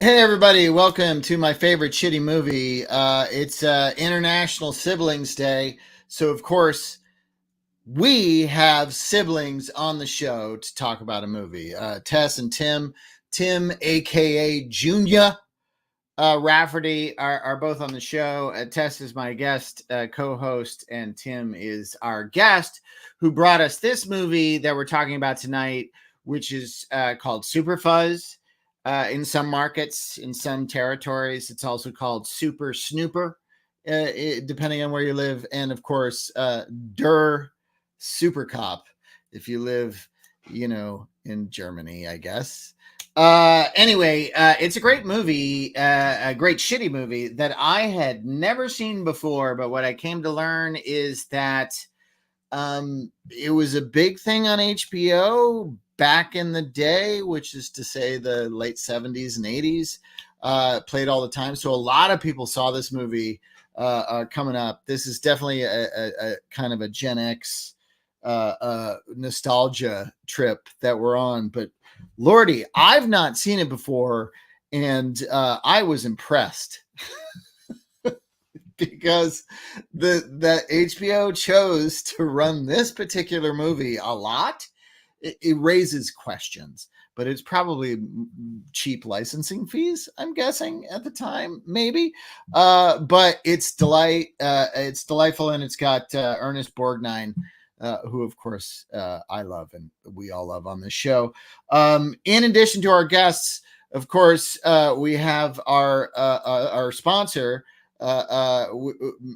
Hey everybody, welcome to my favorite shitty movie. It's International Siblings Day, so of course we have siblings on the show to talk about a movie. Tess and Tim, aka Junior Rafferty, are both on the show. Tess is my guest co-host, and Tim is our guest who brought us this movie that we're talking about tonight, which is called Super Fuzz. In some markets, in some territories, it's also called Super Snooper, depending on where you live. And of course, Der Super Cop, if you live, in Germany, I guess. Anyway, it's a great movie, a great shitty movie that I had never seen before. But what I came to learn is that it was a big thing on HBO back in the day, which is to say the late 70s and 80s, played all the time. So a lot of people saw this movie coming up. This is definitely a kind of a Gen X nostalgia trip that we're on. But Lordy, I've not seen it before, and I was impressed. Because the HBO chose to run this particular movie a lot. It raises questions, but it's probably cheap licensing fees, I'm guessing at the time, maybe. But it's delightful, and it's got Ernest Borgnine, who of course I love and we all love on this show. In addition to our guests, of course, we have our sponsor,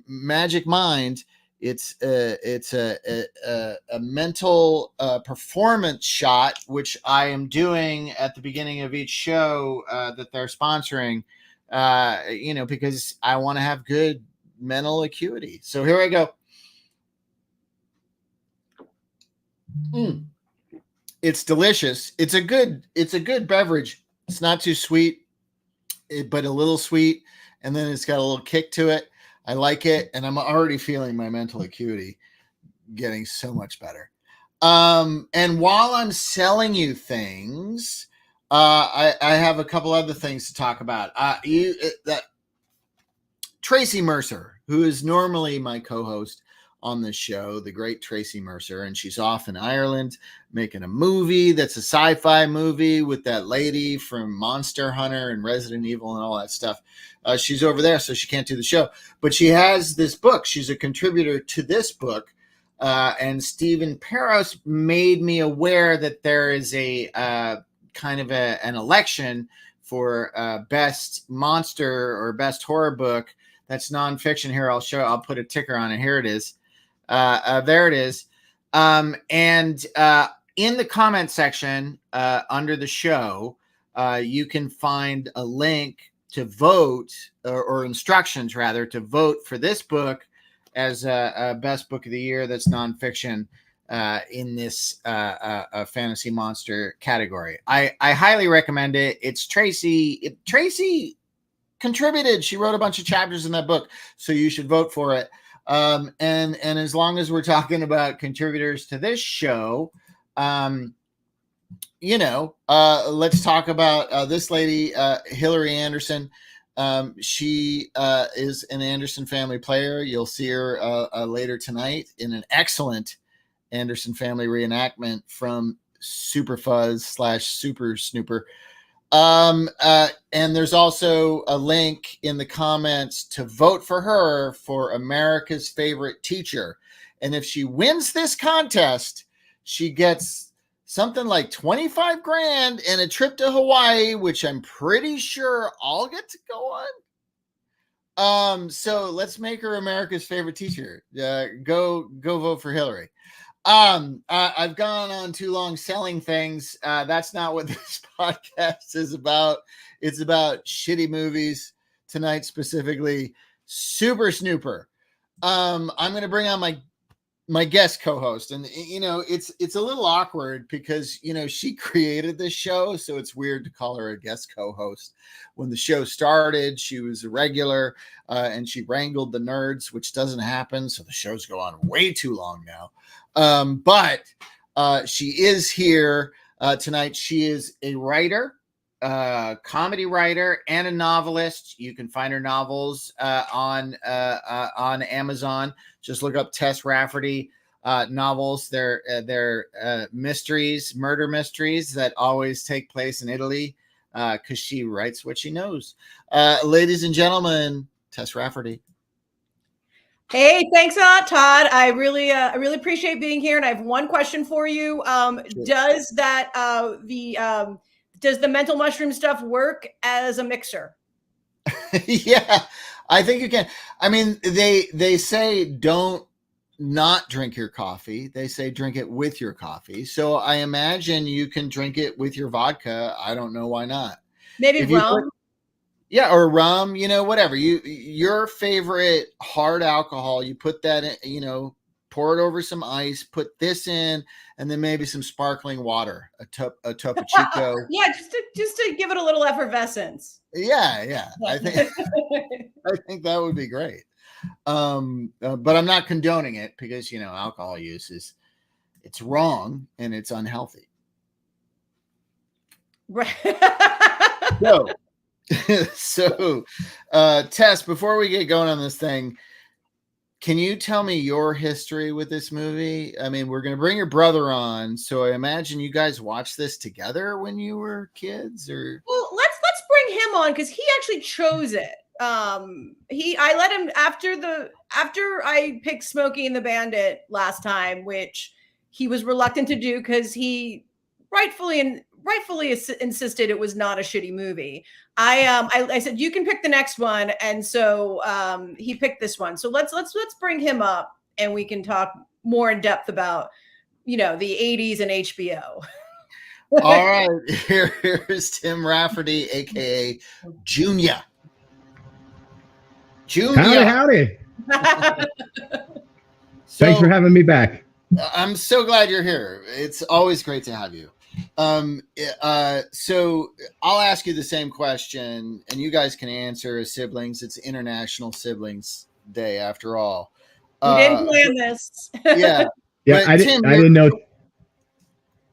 Magic Mind. It's a mental performance shot, which I am doing at the beginning of each show that they're sponsoring, because I want to have good mental acuity. So here I go. It's delicious. It's a good beverage. It's not too sweet, but a little sweet. And then it's got a little kick to it. I like it. And I'm already feeling my mental acuity getting so much better. And while I'm selling you things, I have a couple other things to talk about. Tracy Mercer, who is normally my co-host on this show, the great Tracy Mercer, and she's off in Ireland making a movie that's a sci-fi movie with that lady from Monster Hunter and Resident Evil and all that stuff. She's over there, so she can't do the show. But she has this book. She's a contributor to this book. And Stephen Peros made me aware that there is a kind of an election for best monster or best horror book that's nonfiction. Here, I'll put a ticker on it. Here it is. There it is. And in the comment section under the show, you can find a link to vote or instructions rather to vote for this book as a best book of the year that's nonfiction in this fantasy monster category. I highly recommend it. It's Tracy. Tracy contributed. She wrote a bunch of chapters in that book, so you should vote for it. And as long as we're talking about contributors to this show, let's talk about this lady, Hillary Anderson. She is an Anderson family player. You'll see her later tonight in an excellent Anderson family reenactment from Super Fuzz / Super Snooper. And there's also a link in the comments to vote for her for America's favorite teacher. And if she wins this contest, she gets something like 25 grand and a trip to Hawaii, which I'm pretty sure I'll get to go on. So let's make her America's favorite teacher. Go vote for Hillary. I've gone on too long selling things. That's not what this podcast is about. It's about shitty movies tonight, specifically Super Snooper. I'm going to bring on my guest co-host, and it's a little awkward because she created this show, so it's weird to call her a guest co-host. When the show started, she was a regular, and she wrangled the nerds, which doesn't happen, so the shows go on way too long now. But she is here tonight. She is a writer. comedy writer and a novelist. You can find her novels on Amazon. Just look up Tess Rafferty novels. They're mysteries, murder mysteries that always take place in Italy because she writes what she knows. Ladies and gentlemen, Tess Rafferty. Hey, thanks a lot, Todd. I really appreciate being here. And I have one question for you. Sure. Does the mental mushroom stuff work as a mixer? Yeah, I think you can. I mean, they say don't not drink your coffee. They say drink it with your coffee. So I imagine you can drink it with your vodka. I don't know why not. Maybe rum. Yeah, or rum, whatever. Your favorite hard alcohol, you put that in, pour it over some ice, put this in, and then maybe some sparkling water, a Topo Chico. Yeah, just to give it a little effervescence. Yeah. I think that would be great. But I'm not condoning it because alcohol use it's wrong and it's unhealthy. Right. So, Tess, before we get going on this thing, can you tell me your history with this movie? I mean, we're going to bring your brother on, so I imagine you guys watched this together when you were kids, or? Well, let's bring him on because he actually chose it. I let him after I picked Smokey and the Bandit last time, which he was reluctant to do because he rightfully insisted it was not a shitty movie. I said you can pick the next one, and so he picked this one. So let's bring him up, and we can talk more in depth about the 80s and HBO. All right, here's Tim Rafferty, aka Junior. Howdy. Thanks for having me back. I'm so glad you're here. It's always great to have you. So I'll ask you the same question, and you guys can answer as siblings. It's International Siblings Day, after all. We didn't plan this. Yeah. I didn't know.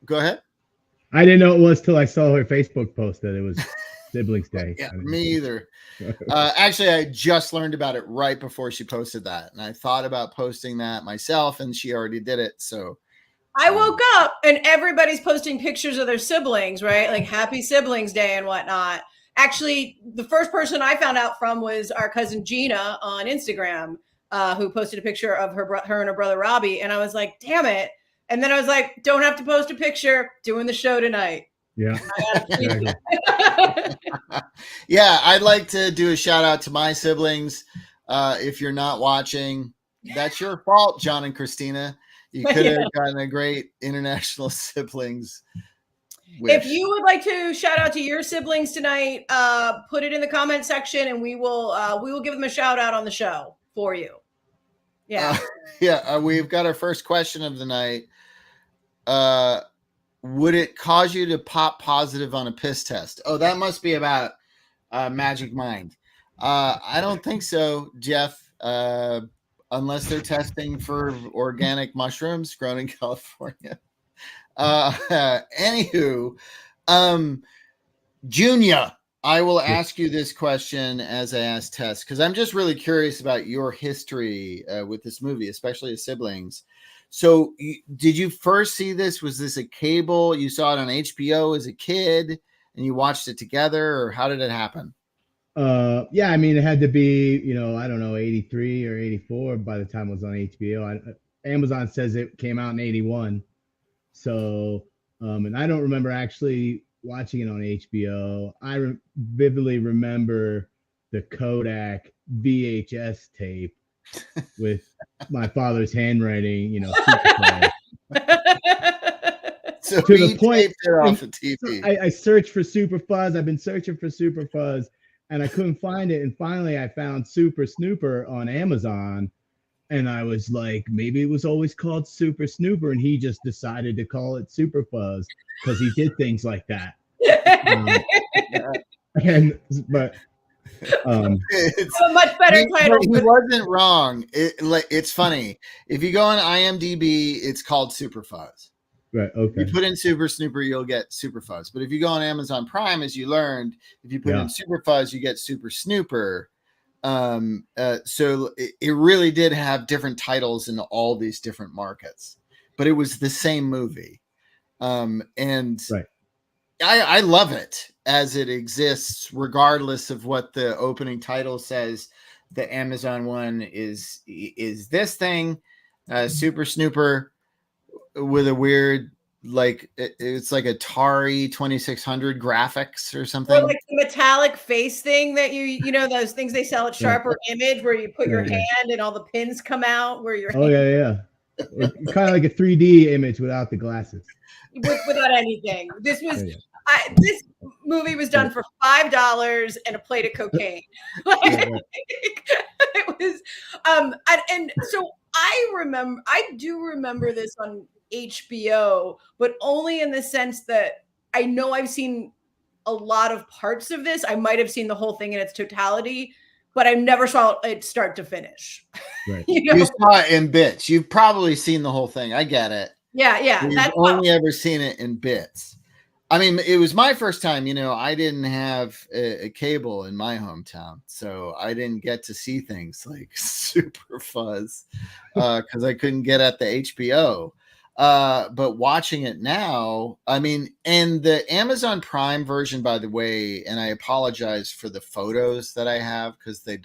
Go ahead. I didn't know it was till I saw her Facebook post that it was Siblings Day. Yeah, me either. Actually, I just learned about it right before she posted that, and I thought about posting that myself, and she already did it. So I woke up and everybody's posting pictures of their siblings, right? Like Happy Siblings Day and whatnot. Actually, the first person I found out from was our cousin Gina on Instagram, who posted a picture of her and her brother Robbie, and I was like, "Damn it!" And then I was like, "Don't have to post a picture. Doing the show tonight." Yeah. Yeah, I'd like to do a shout out to my siblings. If you're not watching, that's your fault, John and Christina. You could have gotten a great International Siblings wish. If you would like to shout out to your siblings tonight, put it in the comment section, and we will give them a shout out on the show for you. Yeah. We've got our first question of the night. Would it cause you to pop positive on a piss test? Oh, that must be about Magic Mind. I don't think so, Jeff. Unless they're testing for organic mushrooms grown in California. Anywho, Junior, I will ask you this question as I asked Tess, because I'm just really curious about your history with this movie, especially as siblings. So did you first see this? Was this a cable? You saw it on HBO as a kid and you watched it together, or how did it happen? Yeah, I mean, it had to be, I don't know, 83 or 84 by the time it was on HBO. Amazon says it came out in 81. So, and I don't remember actually watching it on HBO. I vividly remember the Kodak VHS tape with my father's handwriting, So to the point they're off the TV. I searched for Super Fuzz. I've been searching for Super Fuzz, and I couldn't find it. And finally, I found Super Snooper on Amazon, and I was like, maybe it was always called Super Snooper, and he just decided to call it Super Fuzz because he did things like that. It's a much better title. He wasn't wrong. It's funny. If you go on IMDb, it's called Super Fuzz. Right. If you Okay. put in Super Snooper, you'll get Super Fuzz. But if you go on Amazon Prime, as you learned, if you put in Super Fuzz, you get Super Snooper. So it really did have different titles in all these different markets, but it was the same movie. And Right. I love it as it exists, regardless of what the opening title says. The Amazon one is this thing, Super Snooper, with a weird, like it's like Atari 2600 graphics or Or something. like the metallic face thing that you know, those things they sell at Sharper Image where you put your hand and all the pins come out where your Oh hand, yeah. Or kind of like a 3D image without the glasses. without anything. This this movie was done for $5 and a plate of cocaine. It was, and so I do remember this on HBO, but only in the sense that I know I've seen a lot of parts of this. I might have seen the whole thing in its totality, but I never saw it start to finish. Right. You saw it in bits. You've probably seen the whole thing. I get it. Yeah. You've only ever seen it in bits. I mean, it was my first time. I didn't have a cable in my hometown, so I didn't get to see things like Super Fuzz because I couldn't get at the HBO. But watching it now, I mean, and the Amazon Prime version, by the way, and I apologize for the photos that I have because they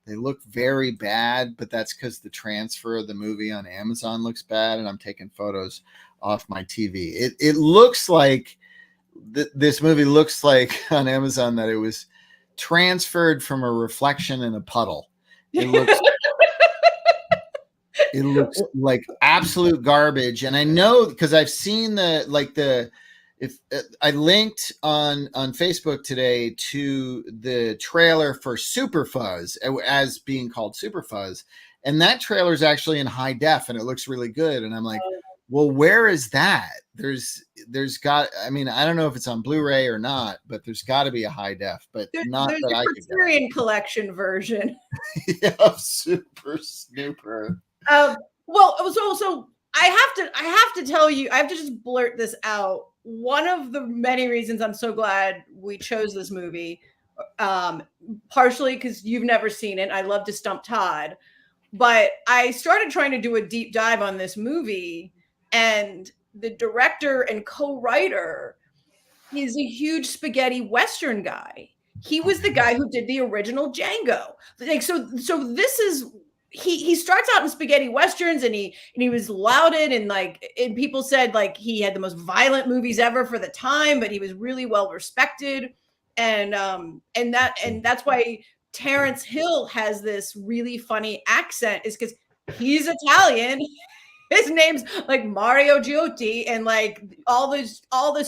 look very bad, but that's because the transfer of the movie on Amazon looks bad, and I'm taking photos off my TV. It looks like this movie looks like on Amazon that it was transferred from a reflection in a puddle. It looks like absolute garbage. And I know because I've seen I linked on Facebook today to the trailer for Super Fuzz as being called Super Fuzz. And that trailer is actually in high def and it looks really good. And I'm like, well, where is that? There's got, I mean, I don't know if it's on Blu-ray or not, but there's got to be a high def, but there's that I could Criterion Collection version. Yeah, Super Snooper. Well, so I have to tell you, I have to just blurt this out. One of the many reasons I'm so glad we chose this movie, partially because you've never seen it. I love to stump Todd, but I started trying to do a deep dive on this movie, and the director and co-writer is a huge spaghetti Western guy. He was the guy who did the original Django. Like, so this is, he starts out in spaghetti Westerns and he was lauded and people said like he had the most violent movies ever for the time, but he was really well respected. And that's why Terrence Hill has this really funny accent, is because he's Italian. His name's like Mario Giotti, and like all the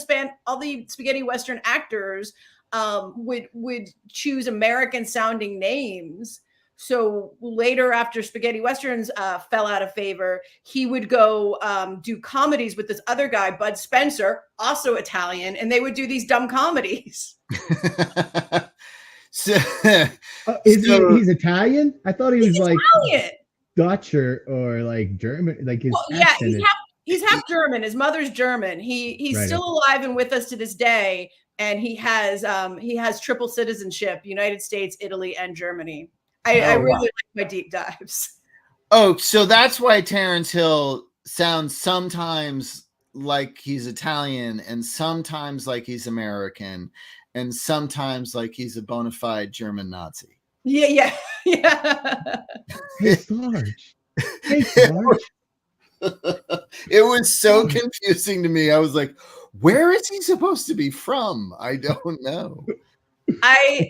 spaghetti Western actors would choose American sounding names. So later, after spaghetti Westerns fell out of favor, he would go do comedies with this other guy, Bud Spencer, also Italian, and they would do these dumb comedies. He's Italian? I thought he was like Italian. Dutch or like German, like his accent. He's half German. His mother's German. He's still alive and with us to this day, and he has triple citizenship: United States, Italy, and Germany. I really like my deep dives. Oh, so that's why Terrence Hill sounds sometimes like he's Italian and sometimes like he's American and sometimes like he's a bona fide German Nazi. Yeah. Hey, Sarge. Sarge. It was so confusing to me. I was like, where is he supposed to be from? I don't know. I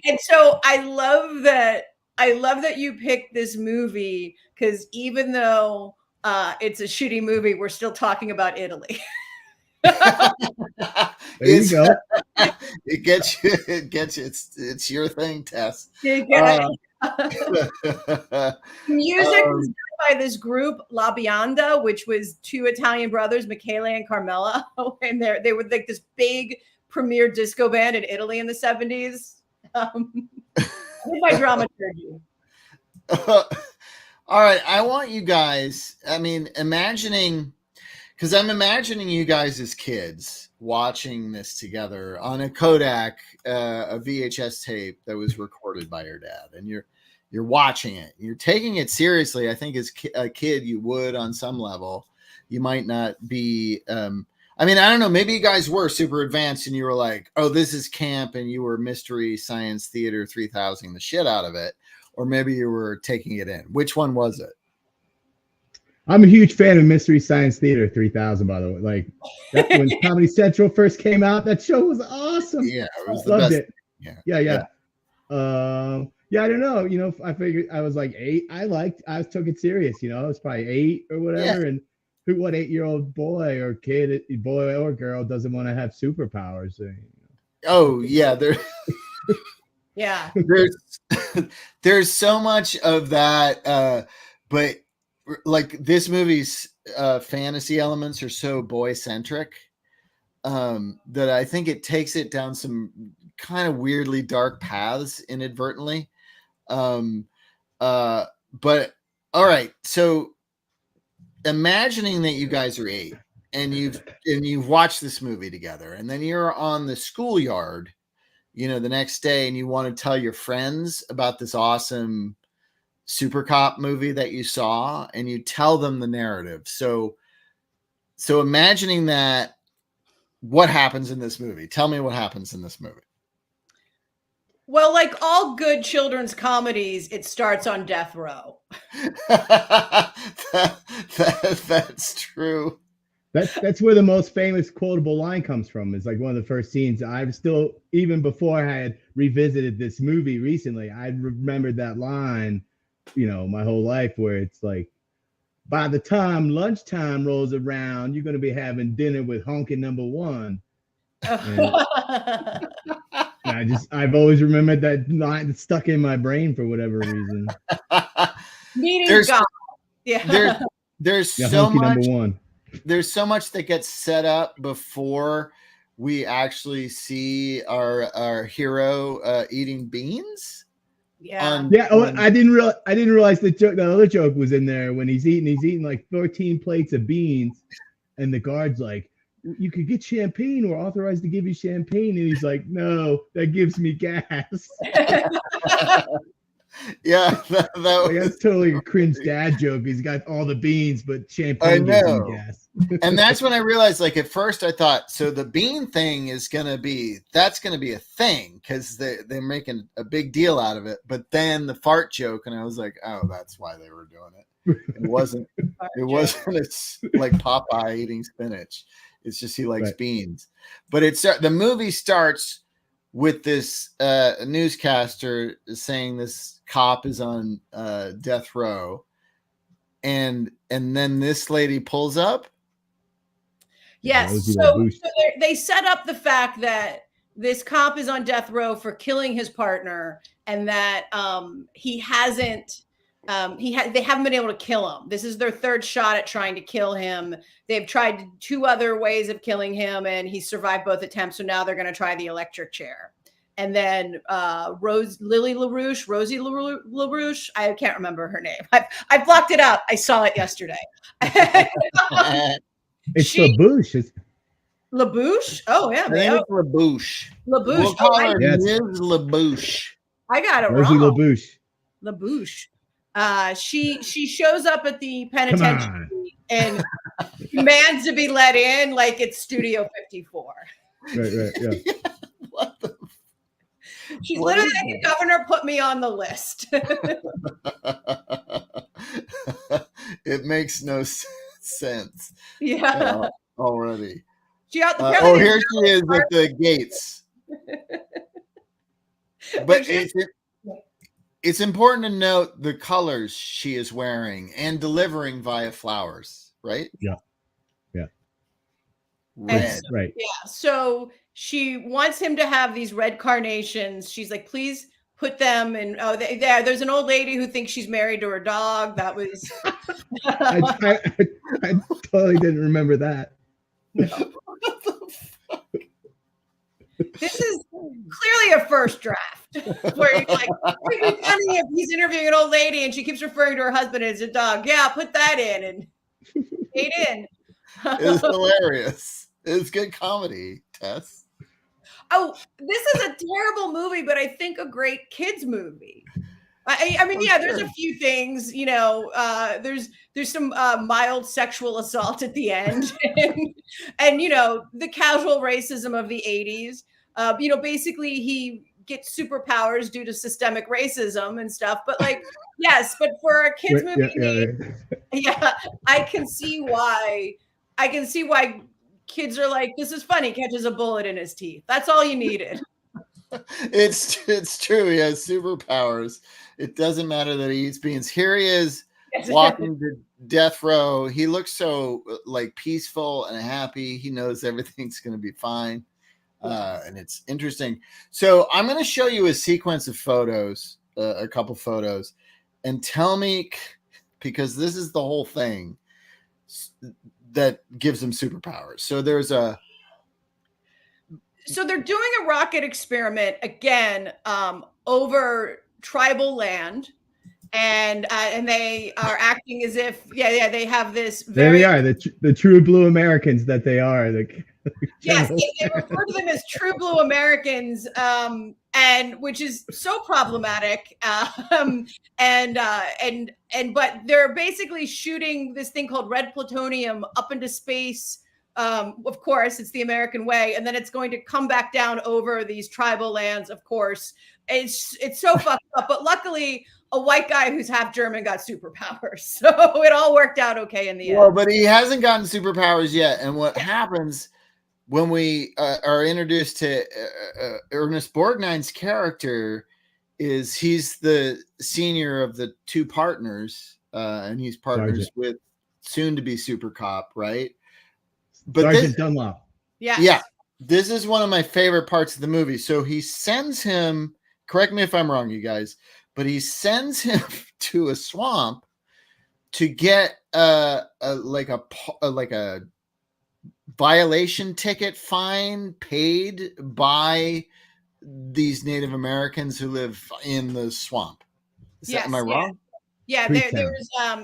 love that you picked this movie, because even though it's a shitty movie, we're still talking about Italy. There you go. It gets you. It's your thing, Tess. Music was done by this group La Bionda, which was two Italian brothers, Michele and Carmela, and they were like this big premier disco band in Italy in the 70s. My dramaturgy. All right, I want you guys. I mean, imagining. because I'm imagining you guys as kids watching this together on a Kodak, a VHS tape that was recorded by your dad, and you're watching it. You're taking it seriously. I think as a kid you would on some level. You might not be. I mean, I don't know. Maybe you guys were super advanced and you were like, "Oh, this is camp," and you were Mystery Science Theater 3000 the shit out of it, or maybe you were taking it in. Which one was it? I'm a huge fan of Mystery Science Theater 3000, by the way. Like that when Comedy Central first came out, that show was awesome. Yeah, it was the Loved best. it. Yeah. I don't know. You know, I figured I was like 8. I took it serious. You know, I was probably 8 or whatever. Yeah. And what 8-year-old boy or kid, boy or girl, doesn't want to have superpowers? Oh yeah, Yeah. there's so much of that, but like this movie's fantasy elements are so boy centric that I think it takes it down some kind of weirdly dark paths inadvertently. But all right, so imagining that you guys are 8 and you've watched this movie together, and then you're on the schoolyard, you know, the next day, and you want to tell your friends about this awesome super cop movie that you saw, and you tell them the narrative. So imagining that, what happens in this movie? Tell me what happens in this movie. Well, like all good children's comedies, it starts on death row. That's true. That's where the most famous quotable line comes from. It's like one of the first scenes. I've still, even before I had revisited this movie recently, I remembered that line, you know, my whole life, where it's like, by the time lunchtime rolls around, you're going to be having dinner with honking number 1. I've always remembered that line. That's stuck in my brain for whatever reason. Meaning God. Yeah. There's so much. Number 1. There's so much that gets set up before we actually see our hero eating beans. Yeah. I didn't realize the other joke was in there when he's eating like 13 plates of beans, and the guard's like, "You could get champagne. We're authorized to give you champagne." And he's like, "No, that gives me gas." Yeah, that's totally a cringe dad joke. He's got all the beans, but champagne gives him gas. And that's when I realized, like, at first I thought, so the bean thing is gonna be a thing because they're making a big deal out of it. But then the fart joke, and I was like, oh, that's why they were doing it. It wasn't it's like Popeye eating spinach. It's just he likes beans. But the movie starts with this newscaster saying this cop is on death row, and then this lady pulls up. Yes, so they set up the fact that this cop is on death row for killing his partner, and that they haven't been able to kill him. This is their third shot at trying to kill him. They've tried 2 other ways of killing him, and he survived both attempts. So now they're going to try the electric chair. And then Rosie LaRouche, I can't remember her name. I blocked it out. I saw it yesterday. It's LaBouche. LaBouche? Oh, yeah. It's LaBouche. LaBouche. We'll call her Ms. LaBouche. I got it Rosie wrong. LaBouche. She shows up at the penitentiary and demands to be let in like it's Studio 54. Right, yeah. What the? She's literally like, the governor put me on the list. It makes no sense. Yeah. Already. Here she is at the gates. But it's important to note the colors she is wearing and delivering via flowers, right? Yeah. Red. Right. Yeah. So she wants him to have these red carnations. She's like, please put them in. Oh, there's an old lady who thinks she's married to her dog. That was. I totally didn't remember that. No. This is clearly a first draft where you're like, it'd be funny if he's interviewing an old lady and she keeps referring to her husband as a dog. Yeah, put that in and stayed in. It's hilarious. It's good comedy, Tess. Oh, this is a terrible movie, but I think a great kids movie. I mean, yeah, there's a few things, you know, there's some mild sexual assault at the end, and you know, the casual racism of the 80s. You know, basically he gets superpowers due to systemic racism and stuff. But like, yes, but for a kids movie, yeah, I can see why. I can see why kids are like, this is funny. Catches a bullet in his teeth. That's all you needed. It's true. He has superpowers. It doesn't matter that he eats beans. Here he is walking to death row. He looks so like peaceful and happy. He knows everything's going to be fine. And it's interesting. So I'm going to show you a sequence of photos, a couple photos, and tell me, because this is the whole thing that gives him superpowers. So so they're doing a rocket experiment again over tribal land, and they are acting as if they have this very, there they are, the true blue Americans that they are. Yes, they refer to them as true blue Americans, and which is so problematic. But they're basically shooting this thing called red plutonium up into space. Of course, it's the American way, and then it's going to come back down over these tribal lands. Of course, it's so fucked up. But luckily, a white guy who's half German got superpowers, so it all worked out okay in the end. Well, but he hasn't gotten superpowers yet, and what happens when we are introduced to Ernest Borgnine's character is he's the senior of the two partners, and he's partners with soon-to-be super cop, right? But Sergeant Dunlop. Yeah. This is one of my favorite parts of the movie. So he sends him, correct me if I'm wrong, you guys, but he sends him to a swamp to get a violation ticket fine paid by these Native Americans who live in the swamp. Am I wrong? Yeah,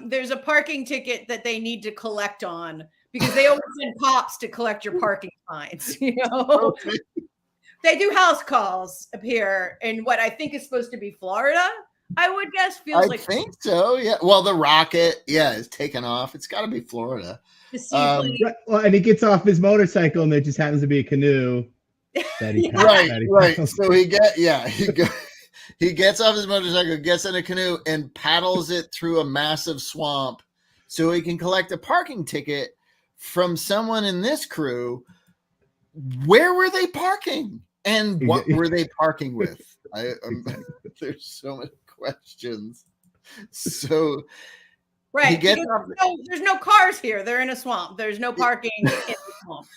there's a parking ticket that they need to collect on, because they always send cops to collect your parking fines. You know, they do house calls up here in what I think is supposed to be Florida. I would guess I think so. Yeah. Well, the rocket, is taken off. It's got to be Florida. Well, and he gets off his motorcycle, and there just happens to be a canoe. Right. So he gets off his motorcycle, gets in a canoe, and paddles it through a massive swamp, so he can collect a parking ticket from someone in this crew. Where were they parking, and what were they parking with? There's so many questions. So there's no cars here. They're in a swamp. There's no parking in the swamp.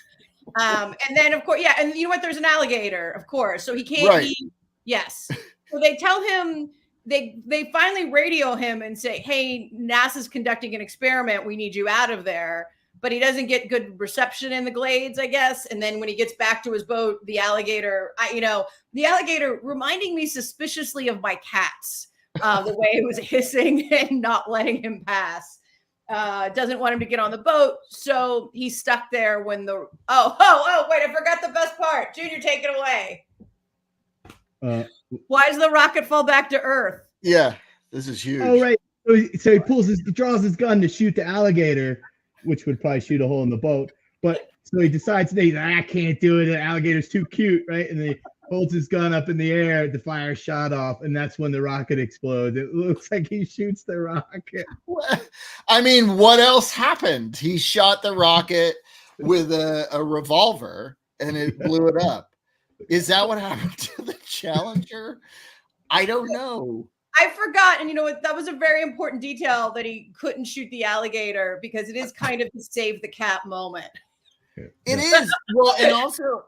And then of course, and you know what? There's an alligator, of course. So he can't eat. Yes. So they tell him, they finally radio him and say, "Hey, NASA's conducting an experiment. We need you out of there." But he doesn't get good reception in the glades, I guess. And then when he gets back to his boat, the alligator, reminding me suspiciously of my cats, the way it was hissing and not letting him pass. Doesn't want him to get on the boat. So he's stuck there when wait, I forgot the best part. Junior, take it away. Why does the rocket fall back to Earth? Yeah, this is huge. Oh, right. So he draws his gun to shoot the alligator, which would probably shoot a hole in the boat. But so he decides, I can't do it. The alligator's too cute, right? And he holds his gun up in the air to fire a shot off, and that's when the rocket explodes. It looks like he shoots the rocket. I mean, what else happened? He shot the rocket with a revolver, and it blew it up. Is that what happened to the Challenger? I don't know. I forgot, and you know what? That was a very important detail, that he couldn't shoot the alligator, because it is kind of the save the cat moment. It is. Well, and also,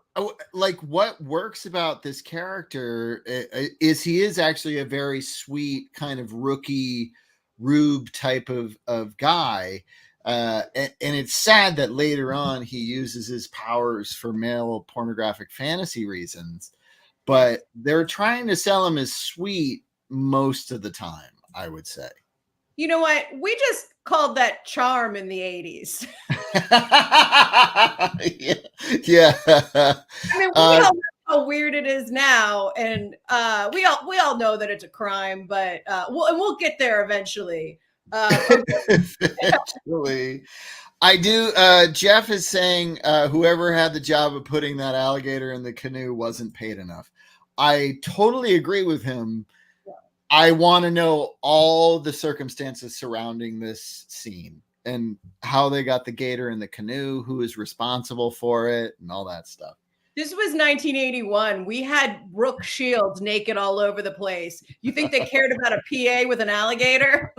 like, what works about this character is he is actually a very sweet kind of rookie rube type of guy. And it's sad that later on he uses his powers for male pornographic fantasy reasons, but they're trying to sell him as sweet most of the time, I would say. You know what? We just called that charm in the 80s. Yeah. I mean, we all know how weird it is now, and we all know that it's a crime, but we'll get there eventually. Eventually. I do. Jeff is saying whoever had the job of putting that alligator in the canoe wasn't paid enough. I totally agree with him. I want to know all the circumstances surrounding this scene and how they got the gator in the canoe, who is responsible for it, and all that stuff. This was 1981. We had Brooke Shields naked all over the place. You think they cared about a PA with an alligator?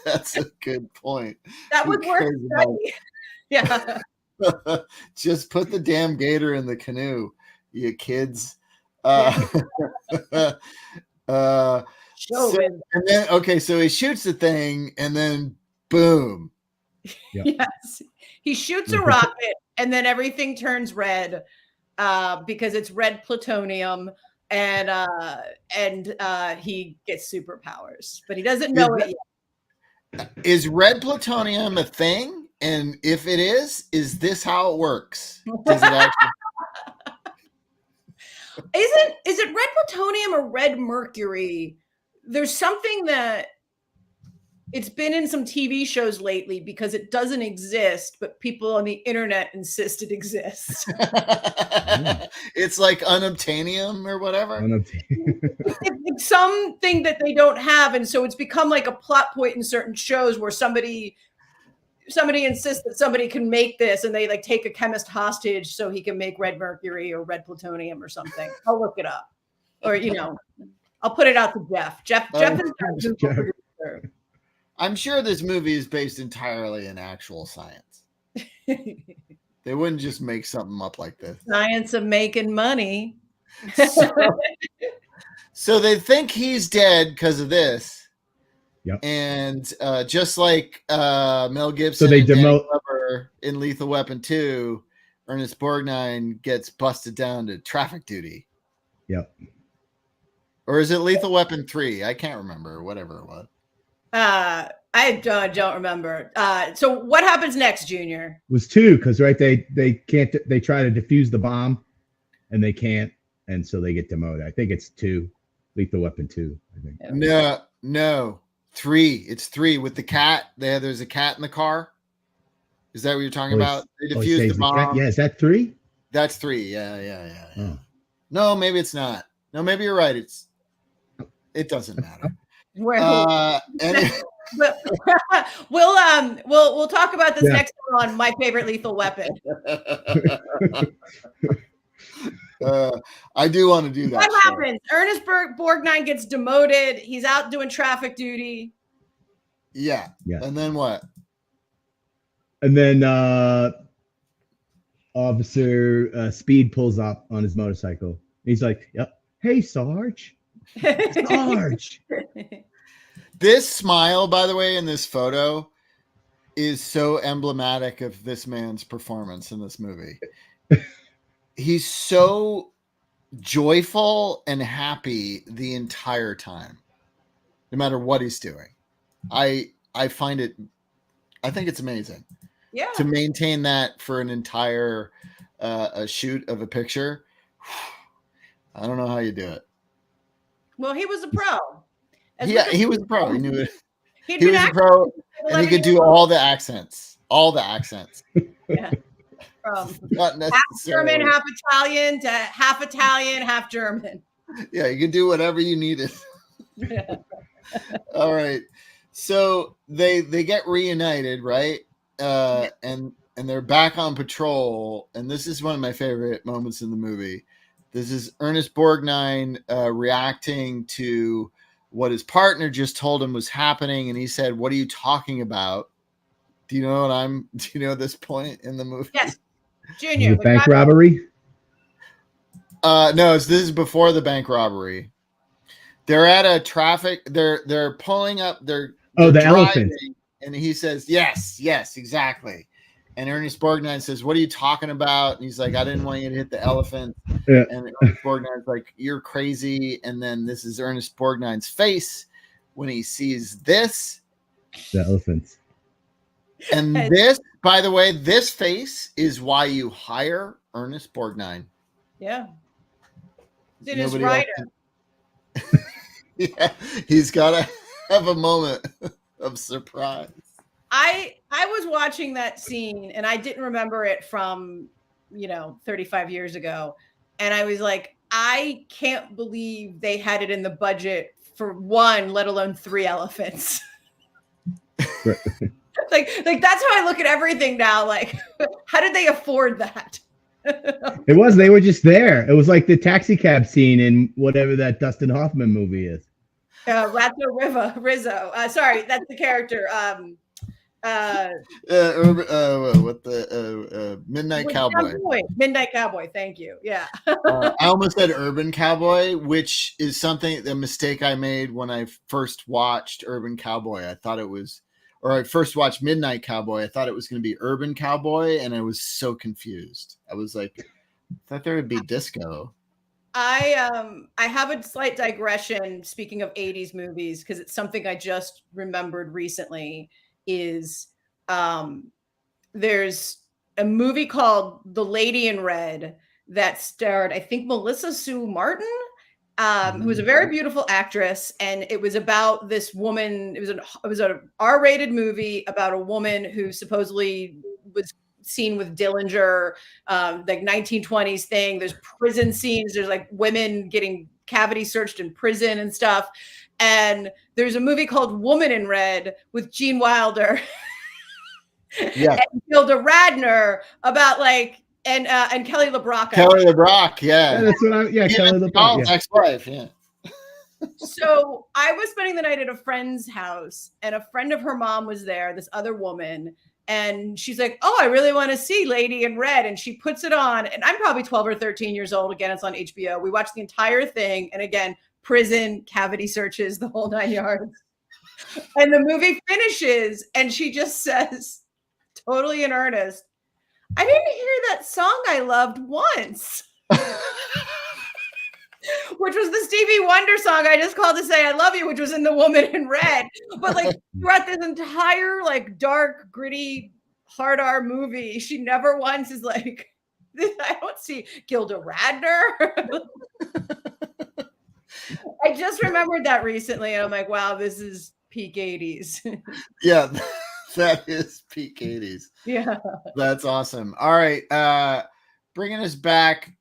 That's a good point. That was worth study. Yeah. Just put the damn gator in the canoe, you kids. So he shoots the thing, and then boom. Yep. Yes, he shoots a rocket, and then everything turns red because it's red plutonium, and he gets superpowers, but he doesn't know it yet. Is red plutonium a thing? And if it is this how it works? Does it actually? Is it red plutonium or red mercury? There's something that it's been in some TV shows lately because it doesn't exist, but people on the internet insist it exists. It's like unobtainium or whatever. It's something that they don't have, and so it's become like a plot point in certain shows where somebody insists that somebody can make this, and they like take a chemist hostage so he can make red mercury or red plutonium or something. I'll look it up, or I'll put it out to Jeff. Jeff is our producer. I'm sure this movie is based entirely in actual science. They wouldn't just make something up like this. Science of making money. So they think he's dead because of this. Yep. And just like Mel Gibson, so they demote in Lethal Weapon 2, Ernest Borgnine gets busted down to traffic duty. Yep. Or is it Lethal Weapon 3? I can't remember. Whatever it was. I don't remember. So what happens next, Junior? It was 2 because they can't. They try to defuse the bomb, and they can't, and so they get demoted. I think it's 2, Lethal Weapon 2. I think. No. 3. It's 3 with the cat. There's a cat in the car. Is that what you're talking about? They defuse the bomb. Yeah, is that 3? That's 3. Yeah. Oh. No, maybe it's not. No, maybe you're right. It doesn't matter. We'll talk about this next one on My Favorite Lethal Weapon. I do want to do that. What happens? Ernest Borgnine gets demoted. He's out doing traffic duty. Yeah. And then what? And then Officer Speed pulls up on his motorcycle. He's like, "Yep, hey Sarge." Sarge. This smile, by the way, in this photo is so emblematic of this man's performance in this movie. He's so joyful and happy the entire time, no matter what he's doing. I think it's amazing. Yeah. To maintain that for an entire a shoot of a picture. I don't know how you do it. Well, he was a pro. He was a pro. He knew it. He was a pro, and he could do all the accents. Yeah. Half German, half Italian to half Italian, half German. Yeah, you can do whatever you needed. All right. So they get reunited, right? And they're back on patrol. And this is one of my favorite moments in the movie. This is Ernest Borgnine reacting to what his partner just told him was happening, and he said, "What are you talking about?" Do you know this point in the movie? Yes. Junior. The bank robbery? No, this is before the bank robbery. They're at a traffic, they're pulling up, they're the driving, elephant. And he says, yes, exactly. And Ernest Borgnine says, "What are you talking about?" And he's like, "I didn't want you to hit the elephant." Yeah. And Ernest Borgnine's like, "You're crazy." And then this is Ernest Borgnine's face when he sees this. The elephants. And this, by the way, this face is why you hire Ernest Borgnine. Yeah. It is Ryder. Yeah, he's got to have a moment of surprise. I was watching that scene and I didn't remember it from, 35 years ago. And I was like, I can't believe they had it in the budget for one, let alone 3 elephants. like that's how I look at everything now. Like, how did they afford that? They were just there. It was like the taxi cab scene in whatever that Dustin Hoffman movie is. Rizzo. Sorry, that's the character. Midnight Cowboy. Midnight Cowboy. Thank you. Yeah. I almost said Urban Cowboy, which is the mistake I made when I first watched Urban Cowboy. I first watched Midnight Cowboy. I thought it was going to be Urban Cowboy, and I was so confused. I was like, I thought there would be disco. I have a slight digression. Speaking of 80s movies, because it's something I just remembered recently. Is there's a movie called The Lady in Red that starred, I think, Melissa Sue Martin, who was a very beautiful actress, and it was about this woman. It was an R-rated movie about a woman who supposedly was seen with Dillinger, like 1920s thing. There's prison scenes. There's like women getting cavity searched in prison and stuff. And there's a movie called Woman in Red with Gene Wilder and Gilda Radner about and Kelly LeBrock. Kelly LeBrock, yeah. That's what Kelly LeBrock. Ex-wife, yeah. So I was spending the night at a friend's house, and a friend of her mom was there, this other woman, and she's like, "Oh, I really want to see Lady in Red," and she puts it on, and I'm probably 12 or 13 years old. Again, it's on HBO. We watched the entire thing, and again, prison, cavity searches, the whole 9 yards. And the movie finishes, and she just says, totally in earnest, "I didn't hear that song I loved once." Which was the Stevie Wonder song I just called to say I love you, which was in The Woman in Red. But throughout this entire dark, gritty, hard R movie, she never once is like, I don't see Gilda Radner. I just remembered that recently, and I'm like, wow, this is peak 80s. Yeah, that is peak 80s. Yeah. That's awesome. All right. Bringing us back.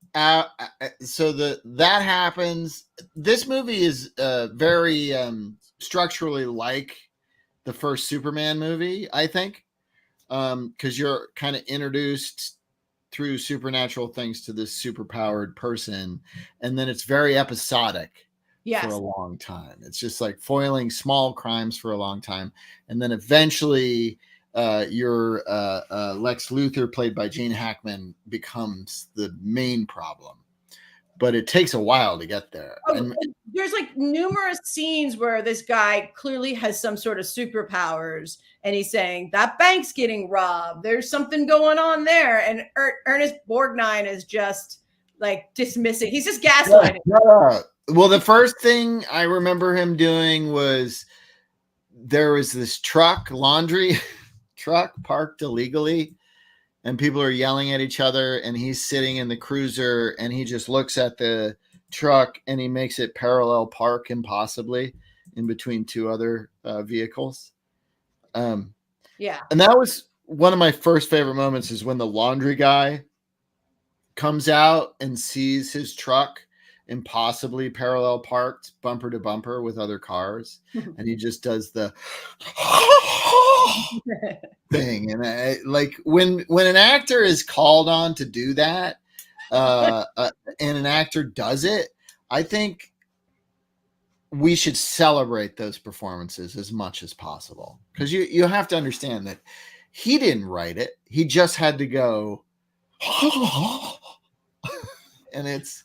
So that happens. This movie is very structurally like the first Superman movie, I think, because you're kind of introduced through supernatural things to this superpowered person, and then it's very episodic. Yes. For a long time. It's just like foiling small crimes for a long time, and then eventually your Lex Luthor, played by Gene Hackman, becomes the main problem. But it takes a while to get there. And there's numerous scenes where this guy clearly has some sort of superpowers, and he's saying that bank's getting robbed. There's something going on there, and Ernest Borgnine is just dismissing. He's just gaslighting. Yeah. Well, the first thing I remember him doing was there was this laundry truck parked illegally, and people are yelling at each other, and he's sitting in the cruiser, and he just looks at the truck and he makes it parallel park impossibly in between 2 other vehicles. Yeah. And that was one of my first favorite moments, is when the laundry guy comes out and sees his truck impossibly parallel parked bumper to bumper with other cars, and he just does the thing. And when an actor is called on to do that, and an actor does it, I think we should celebrate those performances as much as possible, because you have to understand that he didn't write it. He just had to go and it's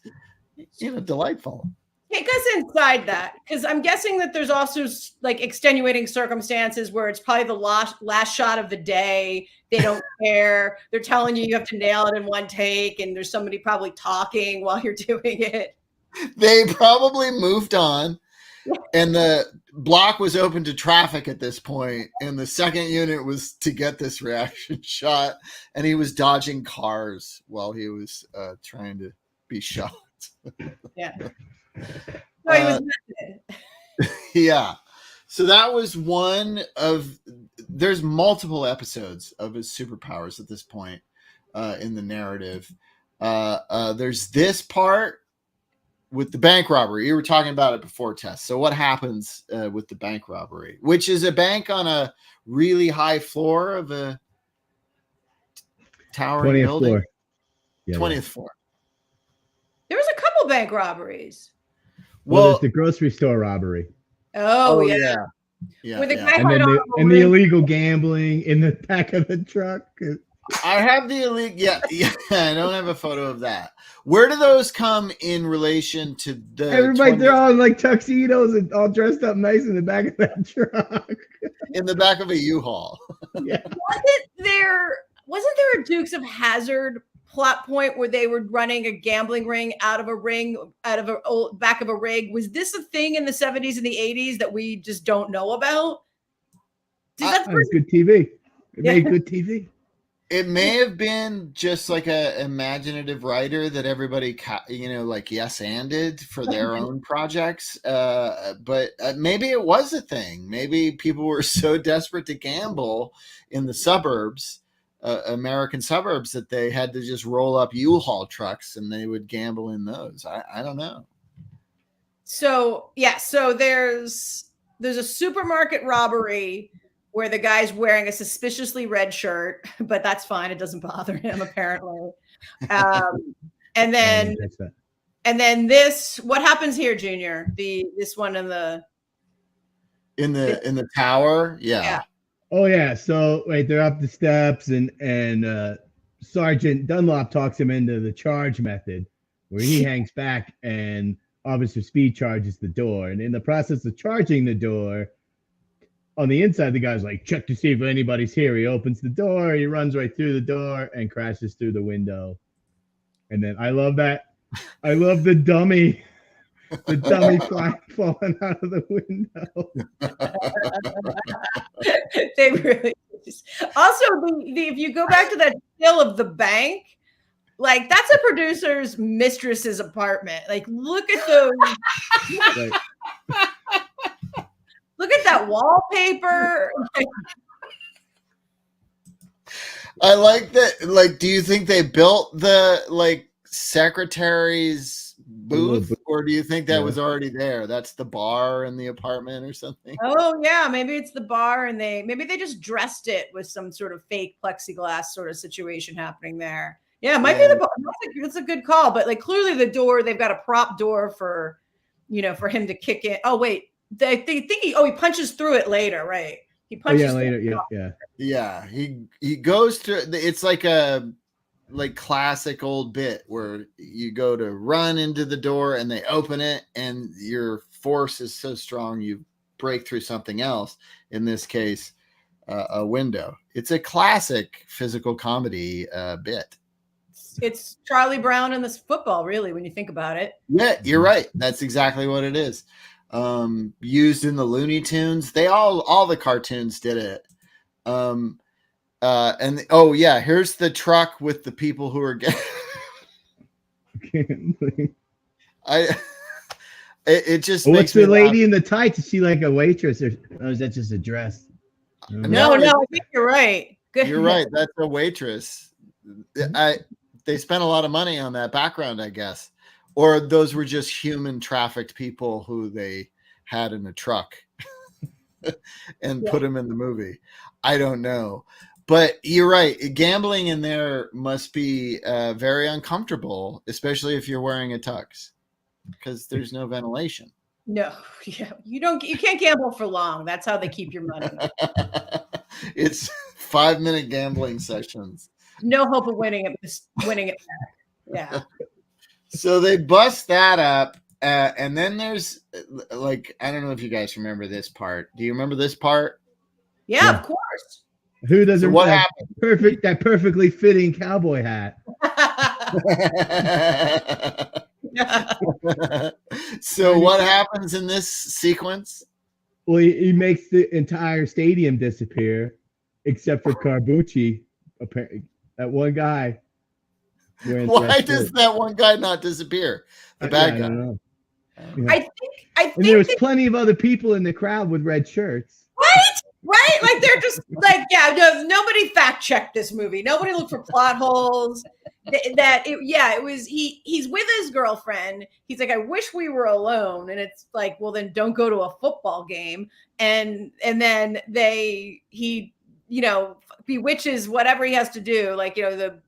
delightful. Take us inside that, because I'm guessing that there's also extenuating circumstances where it's probably the last shot of the day. They don't care. They're telling you have to nail it in one take, and there's somebody probably talking while you're doing it. They probably moved on, and block was open to traffic at this point, and the second unit was to get this reaction shot, and he was dodging cars while he was trying to be shot. Yeah. So he was yeah. So that was one of. There's multiple episodes of his superpowers at this point in the narrative. There's this part with the bank robbery. You were talking about it before, Tess. So what happens with the bank robbery, which is a bank on a really high floor of a towering 20th building? floor. Yeah, 20th floor. There was a couple bank robberies. Well, there's the grocery store robbery. Oh yeah. Yeah. With the guy And then the illegal gambling in the back of the truck. I have the illegal. Yeah. I don't have a photo of that. Where do those come in relation to the? Everybody, they're all in like tuxedos and all dressed up nice in the back of that truck. In the back of a U-Haul. Yeah. Wasn't there a Dukes of Hazzard plot point where they were running a gambling ring out of a back of a rig? Was this a thing in the 70s and the 80s that we just don't know about? That's good TV. It made good TV. It may have been just like a imaginative writer that everybody, like yes-anded for their own projects. But maybe it was a thing. Maybe people were so desperate to gamble in the suburbs, American suburbs, that they had to just roll up U-Haul trucks and they would gamble in those. I don't know. So there's a supermarket robbery where the guy's wearing a suspiciously red shirt, but that's fine. It doesn't bother him apparently. And then this, what happens here, Junior? This one in the tower. Yeah. Oh yeah. So they're up the steps and Sergeant Dunlop talks him into the charge method where he hangs back and Officer Speed charges the door. And in the process of charging the door, on the inside, the guy's like, check to see if anybody's here. He opens the door, he runs right through the door and crashes through the window. And then I love that. I love the dummy falling out of the window. They really also if you go back to that still of the bank, like that's a producer's mistress's apartment. Like look at those. Like, look at that wallpaper. I like that. Like, do you think they built the secretary's booth, or do you think that was already there? That's the bar in the apartment or something. Oh yeah, maybe it's the bar, and maybe they just dressed it with some sort of fake plexiglass sort of situation happening there. Yeah, it might be the bar. That's a good call, but like clearly the door, they've got a prop door for him to kick in. Oh wait. They think he punches through it later, right? He punches later. Yeah. He goes through. It's like a classic old bit where you go to run into the door and they open it, and your force is so strong you break through something else. In this case, a window. It's a classic physical comedy bit. It's Charlie Brown and this football, really, when you think about it. Yeah, you're right. That's exactly what it is. Used in the Looney Tunes. They all the cartoons did it. Here's the truck with the people who are getting it just what's the lady in the tights? Is she like a waitress or is that just a dress? No, I think you're right. Good. You're right. That's a waitress. They spent a lot of money on that background, I guess. Or those were just human trafficked people who they had in a truck and put them in the movie. I don't know. But you're right. Gambling in there must be very uncomfortable, especially if you're wearing a tux, because there's no ventilation. No, yeah, you can't gamble for long. That's how they keep your money. It's 5-minute gambling sessions. No hope of winning it back. Yeah. So they bust that up, and then there's I don't know if you guys remember this part. Do you remember this part? Yeah. Of course. Who doesn't? So what happened? That perfectly fitting cowboy hat. So what happens in this sequence? Well, he makes the entire stadium disappear, except for Carbucci. Apparently, that one guy. Why does that one guy not disappear? The bad guy. I don't know. Yeah. I think and there was plenty of other people in the crowd with red shirts. Right? Like they're just like, yeah, no, nobody fact checked this movie. Nobody looked for plot holes. It was he's with his girlfriend. He's like, I wish we were alone. And it's like, well, then don't go to a football game. And then he bewitches whatever he has to do, like, the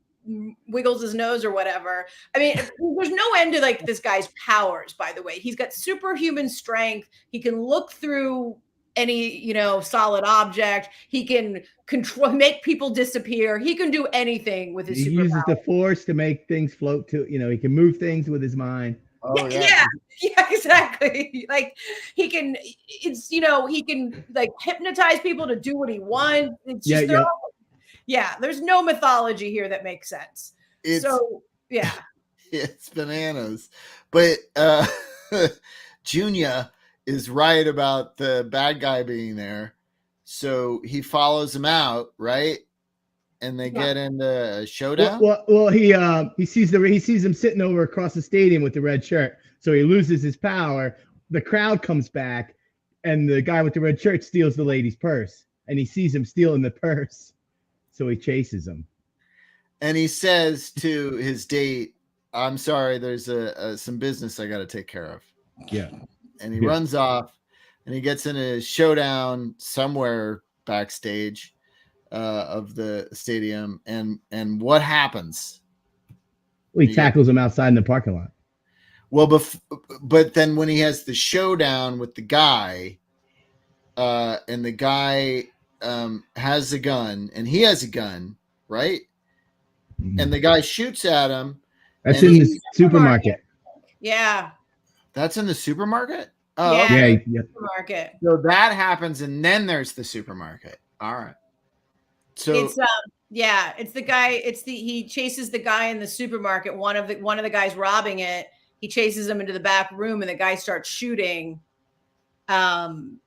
wiggles his nose or whatever. I mean, there's no end to like this guy's powers, by the way. He's got superhuman strength. He can look through any solid object. He can make people disappear. He can do anything with his superpower. He uses the force to make things float to, he can move things with his mind. Yeah, exactly. Like he can like hypnotize people to do what he wants. It's just there's no mythology here that makes sense. It's bananas. But Junior is right about the bad guy being there, so he follows him out, right? And they get into a showdown. Well, he sees him sitting over across the stadium with the red shirt, so he loses his power. The crowd comes back, and the guy with the red shirt steals the lady's purse, and he sees him stealing the purse, so he chases him. And he says to his date, "I'm sorry, there's some business I got to take care of." Yeah. And he runs off, and he gets in a showdown somewhere backstage of the stadium. And what happens? Well, he tackles him outside in the parking lot. Well, but then when he has the showdown with the guy, and the guy has a gun, and he has a gun, right? Mm-hmm. And the guy shoots at him. That's in the supermarket. Yeah. That's in the supermarket? Oh, yeah. Okay. Yeah. Supermarket. So that happens, and then there's the supermarket. All right. So it's it's the guy. He chases the guy in the supermarket. One of the guys robbing it. He chases him into the back room, and the guy starts shooting. Catches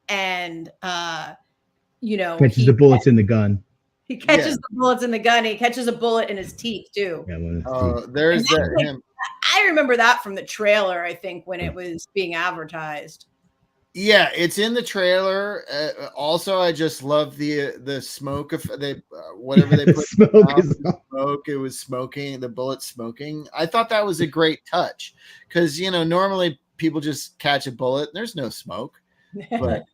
the bullets in the gun. He catches the bullets in the gun. He catches a bullet in his teeth too. Yeah, there's him. I remember that from the trailer, I think, when it was being advertised. Yeah, it's in the trailer. Also, I just love the smoke of whatever they put smoke. It was smoking, the bullet smoking. I thought that was a great touch because normally people just catch a bullet and there's no smoke, but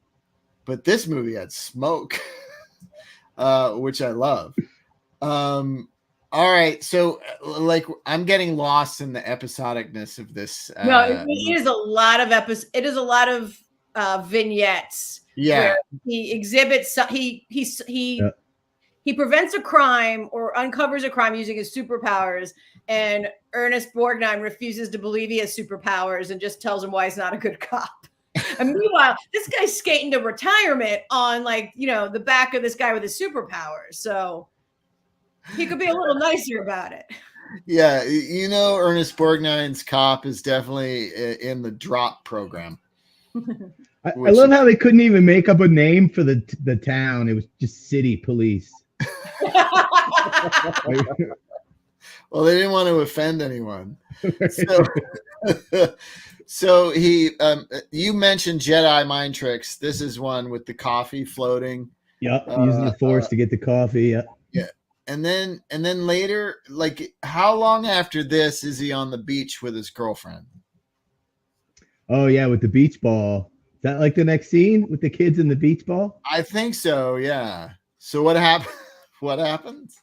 this movie had smoke, which I love. All right, so like I'm getting lost in the episodicness of this. No, it is a lot of It is a lot of vignettes. Yeah, where he exhibits. He prevents a crime or uncovers a crime using his superpowers, and Ernest Borgnine refuses to believe he has superpowers and just tells him why he's not a good cop. And meanwhile, this guy's skating to retirement on the back of this guy with his superpowers. So. He could be a little nicer about it. Yeah, Ernest Borgnine's cop is definitely in the drop program. I love how they couldn't even make up a name for the town. It was just city police. Well, they didn't want to offend anyone. So he, you mentioned Jedi mind tricks. This is one with the coffee floating. Yep, using the force to get the coffee. Yeah. And then later, like how long after this is he on the beach with his girlfriend? Oh yeah, with the beach ball. Is that like the next scene with the kids in the beach ball? I think so, yeah. So what happened? What happens?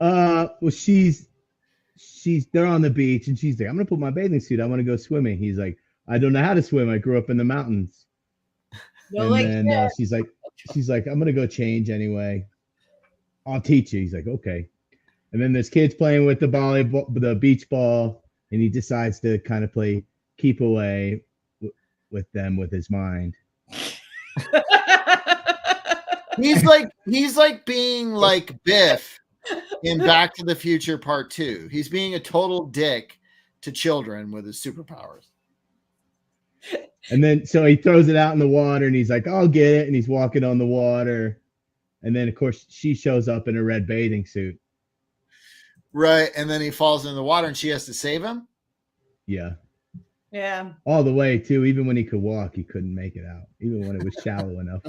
Well, they're on the beach and she's like, I'm gonna put my bathing suit. I want to go swimming. He's like, I don't know how to swim. I grew up in the mountains. And then she's like, I'm gonna go change anyway. I'll teach you. He's like, okay. And then there's kids playing with the beach ball, and he decides to kind of play keep away with them with his mind. He's like being like Biff in Back to the Future Part 2. He's being a total dick to children with his superpowers. And then so he throws it out in the water, and he's like, "I'll get it," and he's walking on the water, and then of course she shows up in a red bathing suit. Right, and then he falls in the water, and she has to save him. Yeah. Yeah. All the way too. Even when he could walk, he couldn't make it out. Even when it was shallow enough.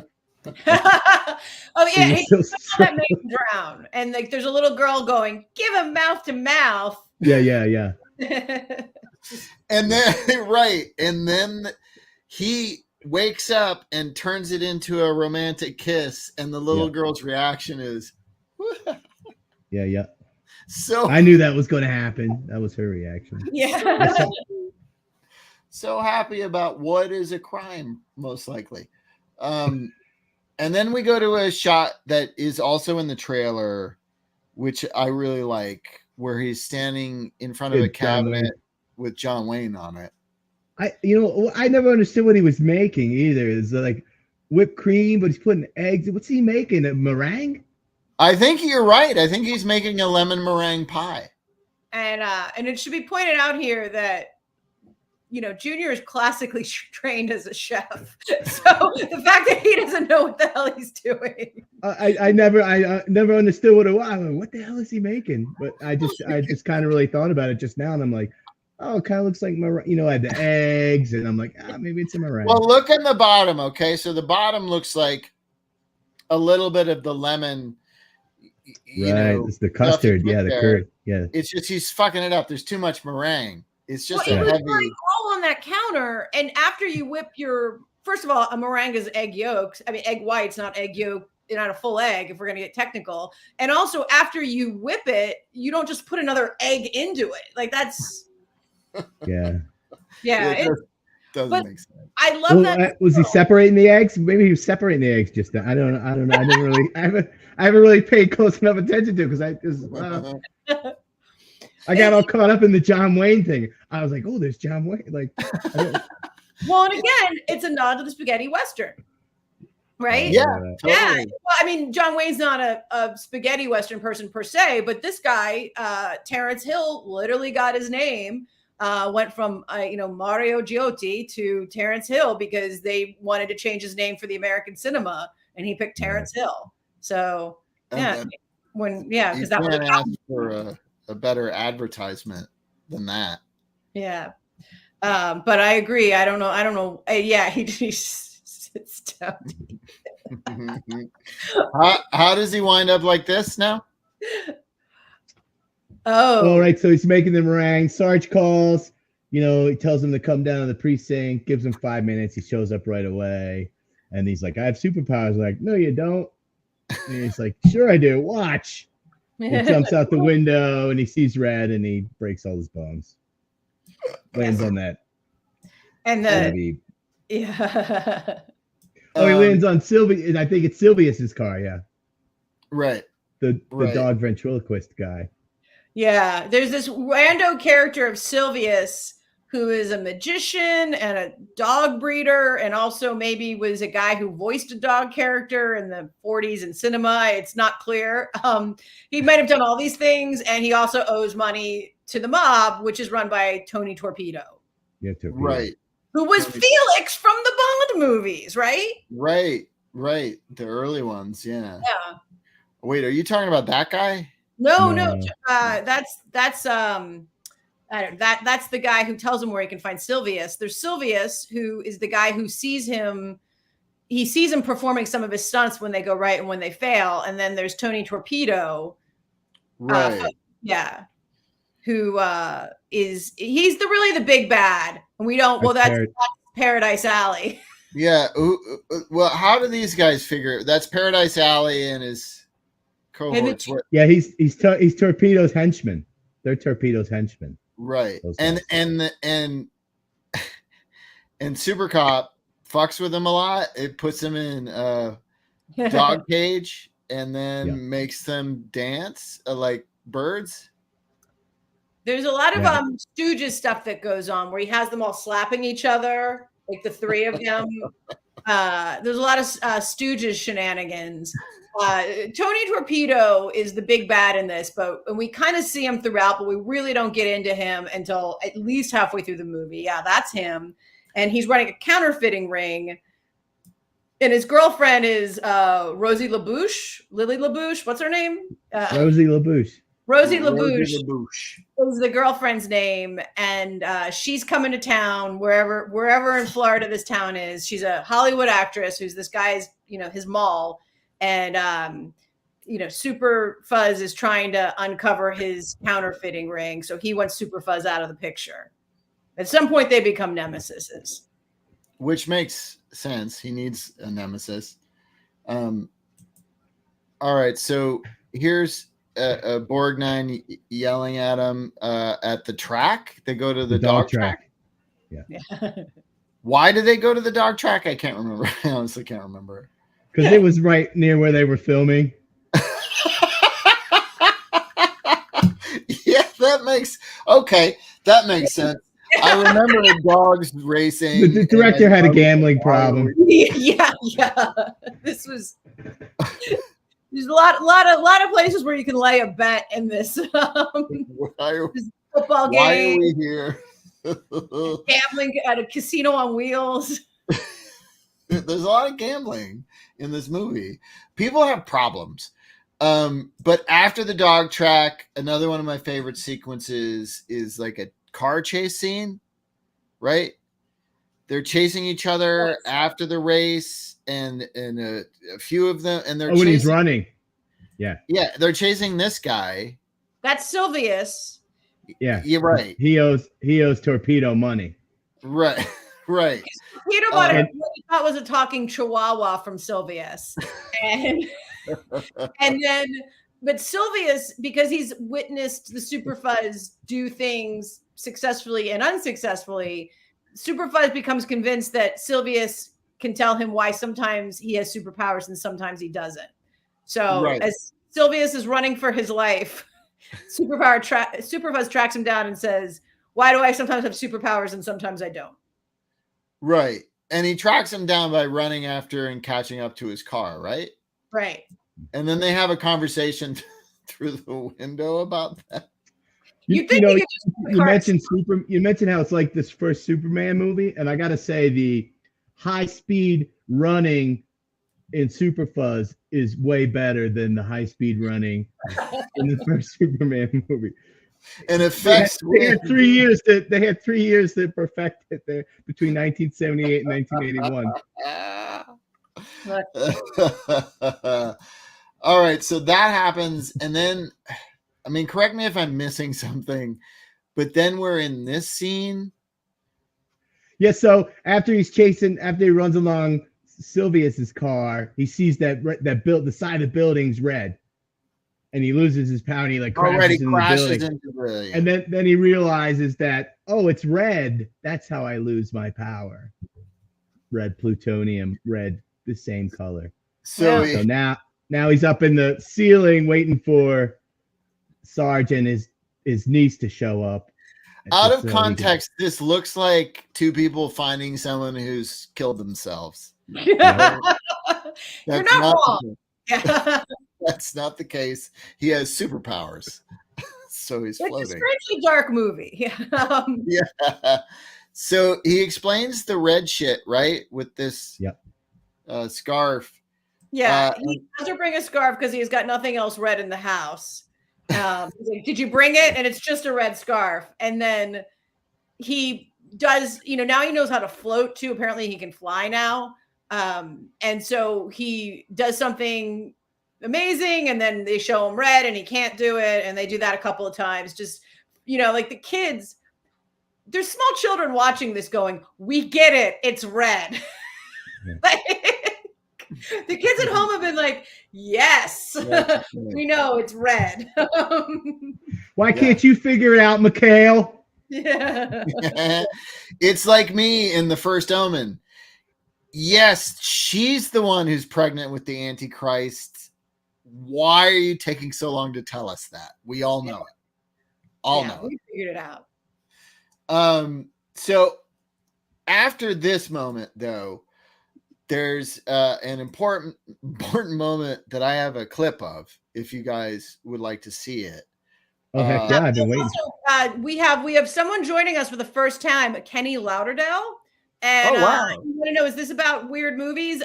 Oh yeah, He was so that made him drown. And like, there's a little girl going, "Give him mouth to mouth." Yeah. And then right, and then he wakes up and turns it into a romantic kiss, and the little girl's reaction is, yeah. So I knew that was going to happen. That was her reaction. Yeah. So happy about what is a crime, most likely. And then we go to a shot that is also in the trailer, which I really like, where he's standing in front of a cabinet with John Wayne on it. I never understood what he was making either. It's like whipped cream, but he's putting eggs. What's he making? A meringue? I think you're right. I think he's making a lemon meringue pie. And it should be pointed out here that, you know, Junior is classically trained as a chef. So the fact that he doesn't know what the hell he's doing. I never understood what it was. Like, what the hell is he making? But I just kind of really thought about it just now, and I'm like, oh, it kind of looks like I had the eggs, and I'm like, maybe it's a meringue. Well, look on the bottom, okay? So the bottom looks like a little bit of the lemon. It's the custard. Yeah, the curd. Yeah. It's just he's fucking it up. There's too much meringue. It's just it was very all on that counter. And after you whip first of all, a meringue is egg yolks. I mean, egg whites, not egg yolk, not a full egg, if we're going to get technical. And also, after you whip it, you don't just put another egg into it. Like, that's... Yeah. It doesn't make sense. I love that. Was he separating the eggs? Maybe he was separating the eggs just then. I don't know. I didn't really... I haven't really paid close enough attention to it because I got all caught up in the John Wayne thing. I was like, oh, there's John Wayne. Like, well, and again, it's a nod to the spaghetti Western, right? Yeah. Totally. Yeah. Well, I mean, John Wayne's not a spaghetti Western person per se, but this guy, Terrence Hill, literally got his name, went from, Mario Giotti to Terrence Hill because they wanted to change his name for the American cinema, and he picked Terrence Hill. So, yeah. Because that was ask for a better advertisement than that. Yeah. But I agree. I don't know. Yeah, he sits down. How does he wind up like this now? Oh. All right. So he's making the meringue. Sarge calls. He tells him to come down to the precinct, gives him 5 minutes. He shows up right away. And he's like, I have superpowers. Like, no, you don't. And he's like, sure I do. Watch. He jumps out the window and he sees red and he breaks all his bones. Lands on that. And he lands on Sylvia. I think it's Sylvius's car. Yeah. Right. The dog ventriloquist guy. Yeah. There's this rando character of Sylvius who is a magician and a dog breeder, and also maybe was a guy who voiced a dog character in the 40s in cinema. It's not clear. He might have done all these things, and he also owes money to the mob, which is run by Tony Torpedo. Yeah, Torpedo. Right. Who was Felix from the Bond movies, right? Right. The early ones, yeah. Yeah. Wait, are you talking about that guy? No. That's the guy who tells him where he can find Sylvius. There's Sylvius, who is the guy who sees him. He sees him performing some of his stunts when they go right and when they fail. And then there's Tony Torpedo. Right. Who he's really the big bad. And we don't, that's Paradise Alley. Yeah. Well, how do these guys figure it? That's Paradise Alley and his cohorts. Yeah, he's Torpedo's henchman. They're Torpedo's henchmen. Right. And Super Cop fucks with him a lot. It puts him in a dog cage and then makes them dance like birds. There's a lot of Stooges stuff that goes on where he has them all slapping each other, like the three of them. There's a lot of Stooges shenanigans. Tony Torpedo is the big bad in this, and we kind of see him throughout, but we really don't get into him until at least halfway through the movie. Yeah, that's him. and he's running a counterfeiting ring. And his girlfriend is Rosie LaBouche, Lily LaBouche. What's her name? Rosie LaBouche. Rosie LaBouche is the girlfriend's name, and she's coming to town wherever in Florida this town is. She's a Hollywood actress who's this guy's, his mall, and Super Fuzz is trying to uncover his counterfeiting ring, so he wants Super Fuzz out of the picture. At some point, they become nemesises. Which makes sense. He needs a nemesis. All right, so here's Borgnine yelling at him at the track. They go to the dog track. Yeah. Why did they go to the dog track? I can't remember. I honestly can't remember. Because it was right near where they were filming. Yeah, that makes sense. I remember the dogs racing. The director had a gambling problem. Yeah. There's a lot of places where you can lay a bet in this, this football game. Why are we here? Gambling at a casino on wheels. There's a lot of gambling in this movie. People have problems. But after the dog track, another one of my favorite sequences is like a car chase scene, right? They're chasing each other after the race, and a few of them, and they're when he's running. Yeah, they're chasing this guy. That's Silvius. Yeah, you're right. He owes Torpedo money. Right. Torpedo bought what he thought was a talking chihuahua from Silvius, and then, but Silvius, because he's witnessed the Super Fuzz do things successfully and unsuccessfully, Super Fuzz becomes convinced that Silvius can tell him why sometimes he has superpowers and sometimes he doesn't. So as Silvius is running for his life, Super Fuzz tracks him down and says, "Why do I sometimes have superpowers and sometimes I don't?" Right. And he tracks him down by running after and catching up to his car, right? Right. And then they have a conversation through the window about that. You mentioned you mentioned how it's like this first Superman movie, and I gotta say the high speed running in Super Fuzz is way better than the high speed running in the first Superman movie. And effects. They had 3 years to perfect it there between 1978 and 1981. All right, so that happens, and then, I mean, correct me if I'm missing something, but then we're in this scene. Yeah, so after he runs along Silvius's car, he sees that the side of the building's red, and he loses his power. And he crashes into the building. And then he realizes that, oh, it's red. That's how I lose my power. Red plutonium, red, the same color. So now he's up in the ceiling waiting for Sarge and his niece to show up. Out of context, this looks like two people finding someone who's killed themselves. You're not wrong. That's not the case. He has superpowers, so he's floating. It's a strangely dark movie. Yeah. So he explains the red shit, right, with this scarf. Yeah, he has to bring a scarf because he's got nothing else red in the house. He's like, "Did you bring it?" And it's just a red scarf. And then he does, now he knows how to float too. Apparently he can fly now. And so he does something amazing, and then they show him red and he can't do it. And they do that a couple of times. Just, like the kids, there's small children watching this going, "We get it. It's red." The kids at home have been like, "Yes, we know it's red." Why can't you figure it out, Mikhail? Yeah. It's like me in The First Omen. Yes, she's the one who's pregnant with the Antichrist. Why are you taking so long to tell us that? We all know it. All know it. We figured it out. So after this moment, though, there's an important moment that I have a clip of, if you guys would like to see it. Oh, heck yeah, I've been waiting. Also, we have someone joining us for the first time, Kenny Lauderdale. And Oh, wow. you want to know, is this about weird movies?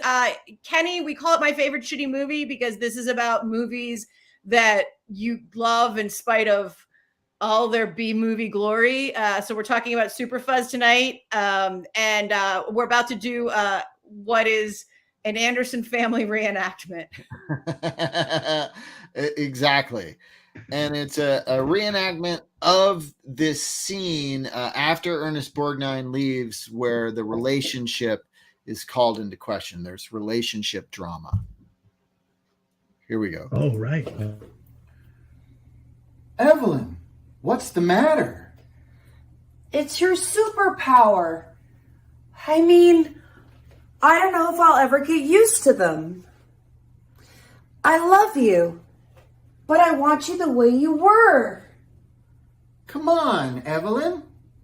Kenny, we call it my favorite shitty movie because this is about movies that you love in spite of all their B-movie glory. So we're talking about Super Fuzz tonight. And we're about to do what is an Anderson family reenactment. Exactly. And it's a reenactment of this scene after Ernest Borgnine leaves, where the relationship is called into question. There's relationship drama. Here we go. Oh, right. Evelyn, what's the matter? It's your superpower. I mean, I don't know if I'll ever get used to them. I love you, but I want you the way you were. Come on, Evelyn.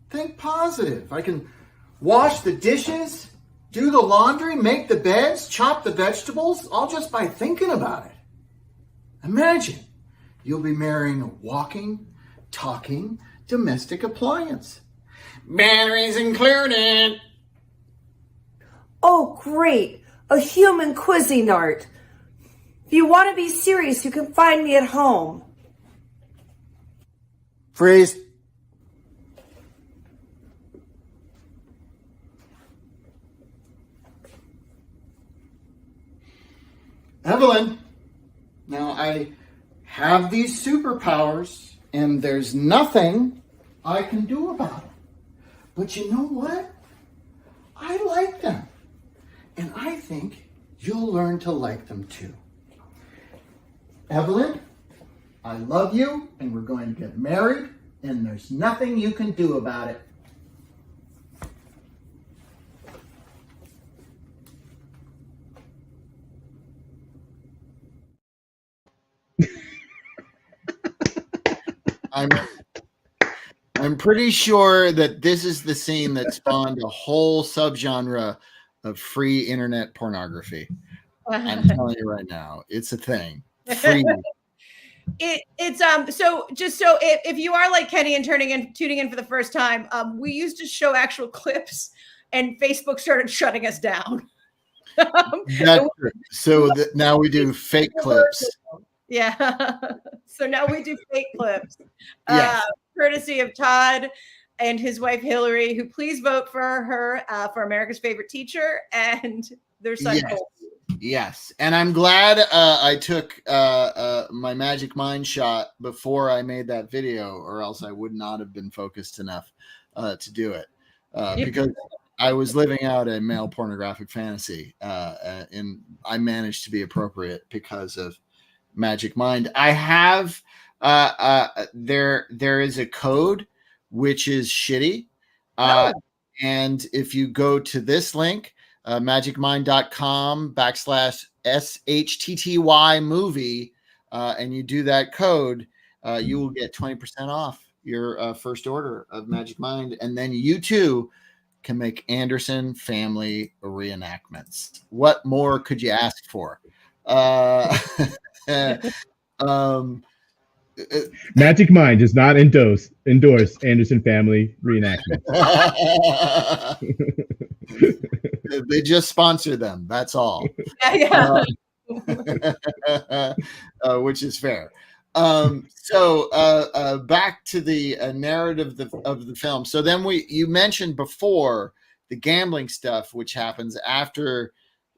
Think positive. I can wash the dishes, do the laundry, make the beds, chop the vegetables, all just by thinking about it. Imagine you'll be marrying a walking, talking, domestic appliance. Batteries included. Oh, great. A human Cuisinart. If you want to be serious, you can find me at home. Freeze. Evelyn, now I have these superpowers and there's nothing I can do about it. But you know what? I like them. And I think you'll learn to like them too. Evelyn, I love you and we're going to get married and there's nothing you can do about it. I'm pretty sure that this is the scene that spawned a whole subgenre of free internet pornography. I'm telling you right now, it's a thing. Free. It's so just so if you are like Kenny and tuning in for the first time, we used to show actual clips and Facebook started shutting us down. That's true. So now we do fake clips. Yeah. So now we do fake clips. Yes. Courtesy of Todd and his wife Hillary, who please vote for her for America's favorite teacher and their son. Yes. Cole. Yes, and I'm glad I took my magic mind shot before I made that video, or else I would not have been focused enough to do it because I was living out a male pornographic fantasy, and I managed to be appropriate because of magic mind. I have there is a code which is shitty, and if you go to this link. magicmind.com/SHTTY movie, and you do that code, you will get 20% off your first order of Magic Mind. And then you too can make Anderson family reenactments. What more could you ask for? Magic Mind does not endorse Anderson family reenactment. They just sponsor them. That's all. Yeah. Which is fair. So back to the narrative of the film. So then you mentioned before the gambling stuff, which happens after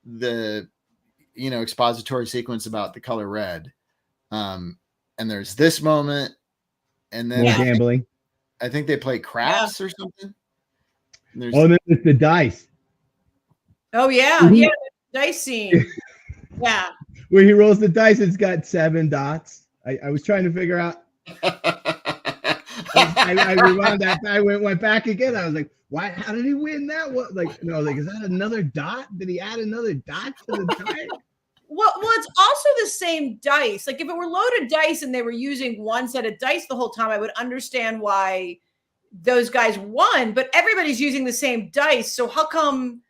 the expository sequence about the color red. And there's this moment, and then more gambling. I think they play craps or something. And then it's the dice. Oh yeah, yeah, the dice scene. Yeah, where he rolls the dice, it's got 7 dots. I was trying to figure out. I rewound that. I went back again. I was like, why? How did he win that? What? Like, no, like, is that another dot? Did he add another dot to the dice? Well, it's also the same dice. Like if it were loaded dice and they were using one set of dice the whole time, I would understand why those guys won. But everybody's using the same dice, so how come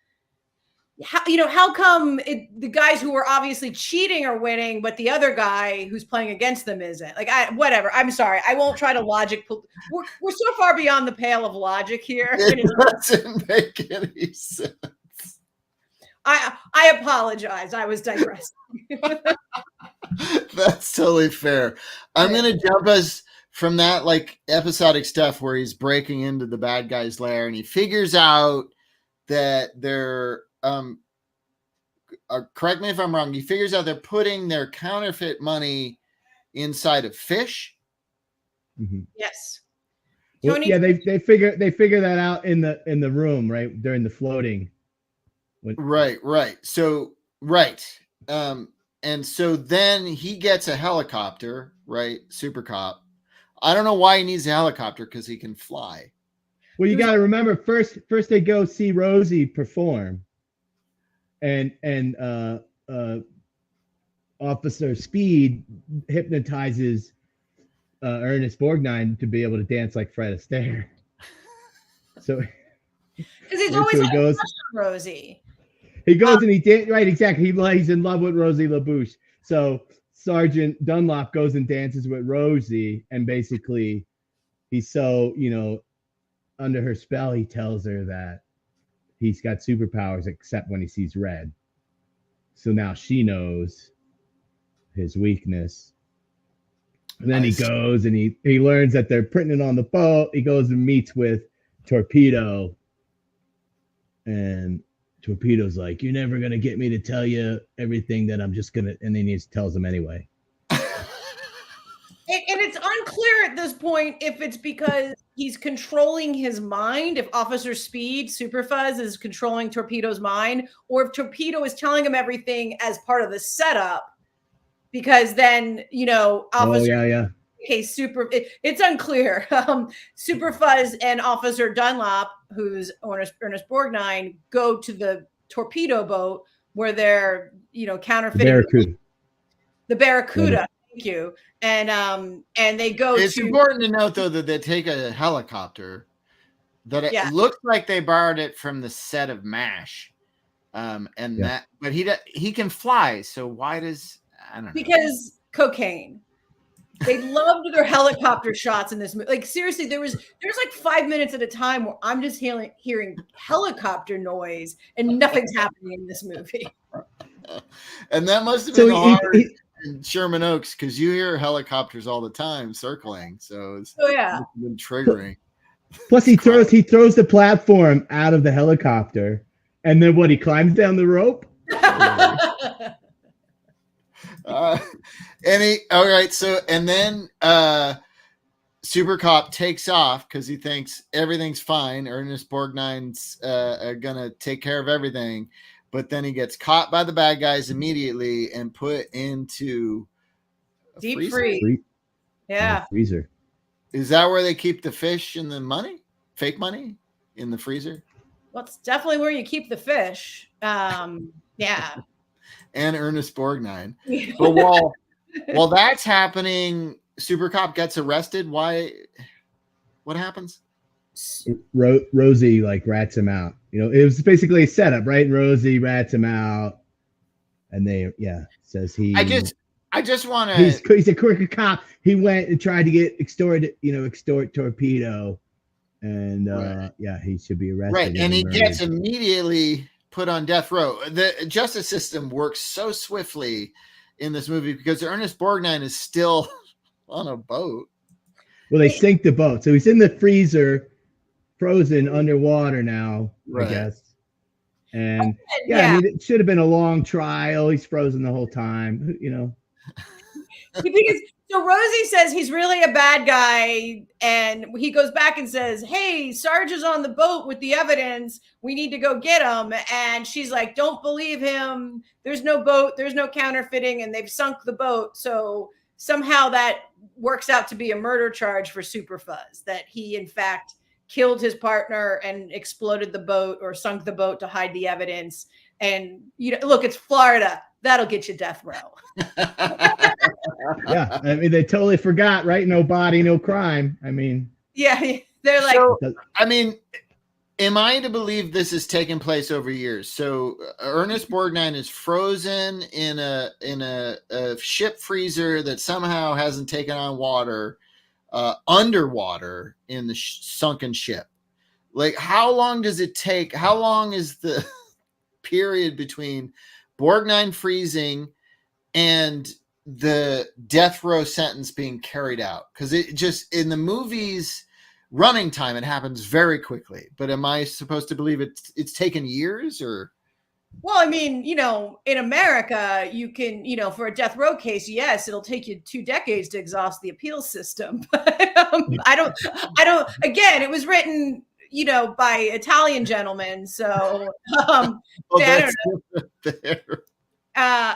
how come the guys who are obviously cheating are winning, but the other guy who's playing against them isn't? Like, whatever. I'm sorry. I won't try to logic. We're so far beyond the pale of logic here. It doesn't make any sense. I apologize. I was digressing. That's totally fair. I'm going to jump us from that like episodic stuff where he's breaking into the bad guy's lair and he figures out that they're correct me if I'm wrong. He figures out they're putting their counterfeit money inside of fish. Mm-hmm. Yes. Well, yeah, they figure that out in the room, right, during the floating. Right. So and so then he gets a helicopter, right? Super Cop. I don't know why he needs a helicopter because he can fly. Well, you got to remember first they go see Rosie perform, and Officer Speed hypnotizes Ernest Borgnine to be able to dance like Fred Astaire. So because he's always he goes, Rosie. He goes and he dances, right, exactly. He's in love with Rosie LaBouche. So Sergeant Dunlop goes and dances with Rosie, and basically he's so, under her spell, he tells her that he's got superpowers except when he sees red. So now she knows his weakness. And then he goes and he learns that they're printing it on the boat. He goes and meets with Torpedo, and Torpedo's like, "You're never going to get me to tell you everything that I'm just going to," and then he just tells him anyway. And it's unclear at this point if it's because he's controlling his mind, if Officer Speed, Super Fuzz, is controlling Torpedo's mind, or if Torpedo is telling him everything as part of the setup, because then, Officer... Okay, it's unclear. Super Fuzz and Officer Dunlop, who's Ernest Borgnine, go to the torpedo boat where they're, counterfeiting the Barracuda. Yeah. Thank you. And they go. It's important to note though that they take a helicopter. That it looks like they borrowed it from the set of MASH, but he can fly. So why does I don't know? Because cocaine. They loved their helicopter shots in this movie. Like seriously, there's like 5 minutes at a time where I'm just hearing helicopter noise and nothing's happening in this movie. And that must have been hard in Sherman Oaks because you hear helicopters all the time circling. So it's been triggering. Plus, he throws the platform out of the helicopter, and then he climbs down the rope. All right. So, and then Super Cop takes off because he thinks everything's fine. Ernest Borgnine's gonna take care of everything, but then he gets caught by the bad guys immediately and put into a deep freeze. Yeah, freezer. Is that where they keep the fish and the money? Fake money in the freezer? Well, it's definitely where you keep the fish. Yeah. And Ernest Borgnine. But while that's happening, Super Cop gets arrested. Why? What happens? Rosie rats him out. It was basically a setup, right? Rosie rats him out, and says he. I just want to. He's a crooked cop. He went and tried to extort Torpedo, and he should be arrested. Right, and he gets immediately put on death row. The justice system works so swiftly in this movie because Ernest Borgnine is still on a boat. Well, they sink the boat, so he's in the freezer, frozen underwater now, right. I guess. And I mean, it should have been a long trial. He's frozen the whole time, Because so Rosie says he's really a bad guy, and he goes back and says, "Hey, Sarge is on the boat with the evidence. We need to go get him." And she's like, "Don't believe him. There's no boat. There's no counterfeiting, and they've sunk the boat." So somehow that works out to be a murder charge for Super Fuzz, that he in fact killed his partner and exploded the boat or sunk the boat to hide the evidence. And look, it's Florida. That'll get you death row. Yeah, I mean, they totally forgot, right? No body, no crime. I mean, yeah, they're like, so, I mean, am I to believe this is taking place over years? So Ernest Borgnine is frozen in a ship freezer that somehow hasn't taken on water, underwater in the sunken ship. Like, how long does it take? How long is the period between Borgnine freezing and the death row sentence being carried out? Because it just, in the movie's running time, it happens very quickly. But am I supposed to believe it's taken years? Or, well, I mean, in America, you can, for a death row case, yes, it'll take you 2 decades to exhaust the appeal system. But I don't. Again, it was written, by Italian gentlemen, so well, I don't know. there.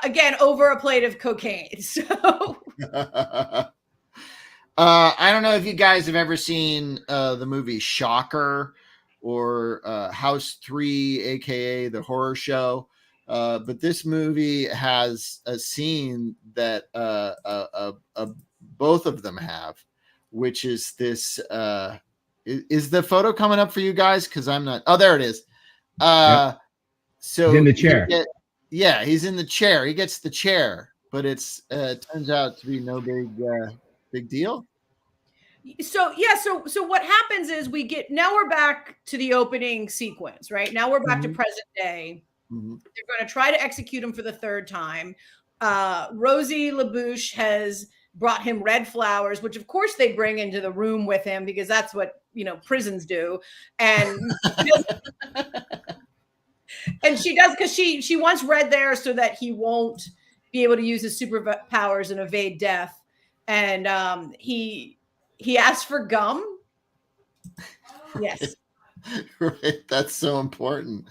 Again, over a plate of cocaine. So I don't know if you guys have ever seen the movie Shocker or House 3, aka the horror show, but this movie has a scene that both of them have, which is this. Is the photo coming up for you guys? Because I'm not. Oh, there it is. Yep. So He's in the chair. He's in the chair. He gets the chair, but it turns out to be no big deal. So what happens is now we're back to the opening sequence, right? Now we're back to present day. Mm-hmm. They're going to try to execute him for the 3rd time. Rosie LaBouche has brought him red flowers, which of course they bring into the room with him because that's what prisons do. And and she does, because she wants red there so that he won't be able to use his superpowers and evade death. And he asks for gum. Yes. Right. That's so important.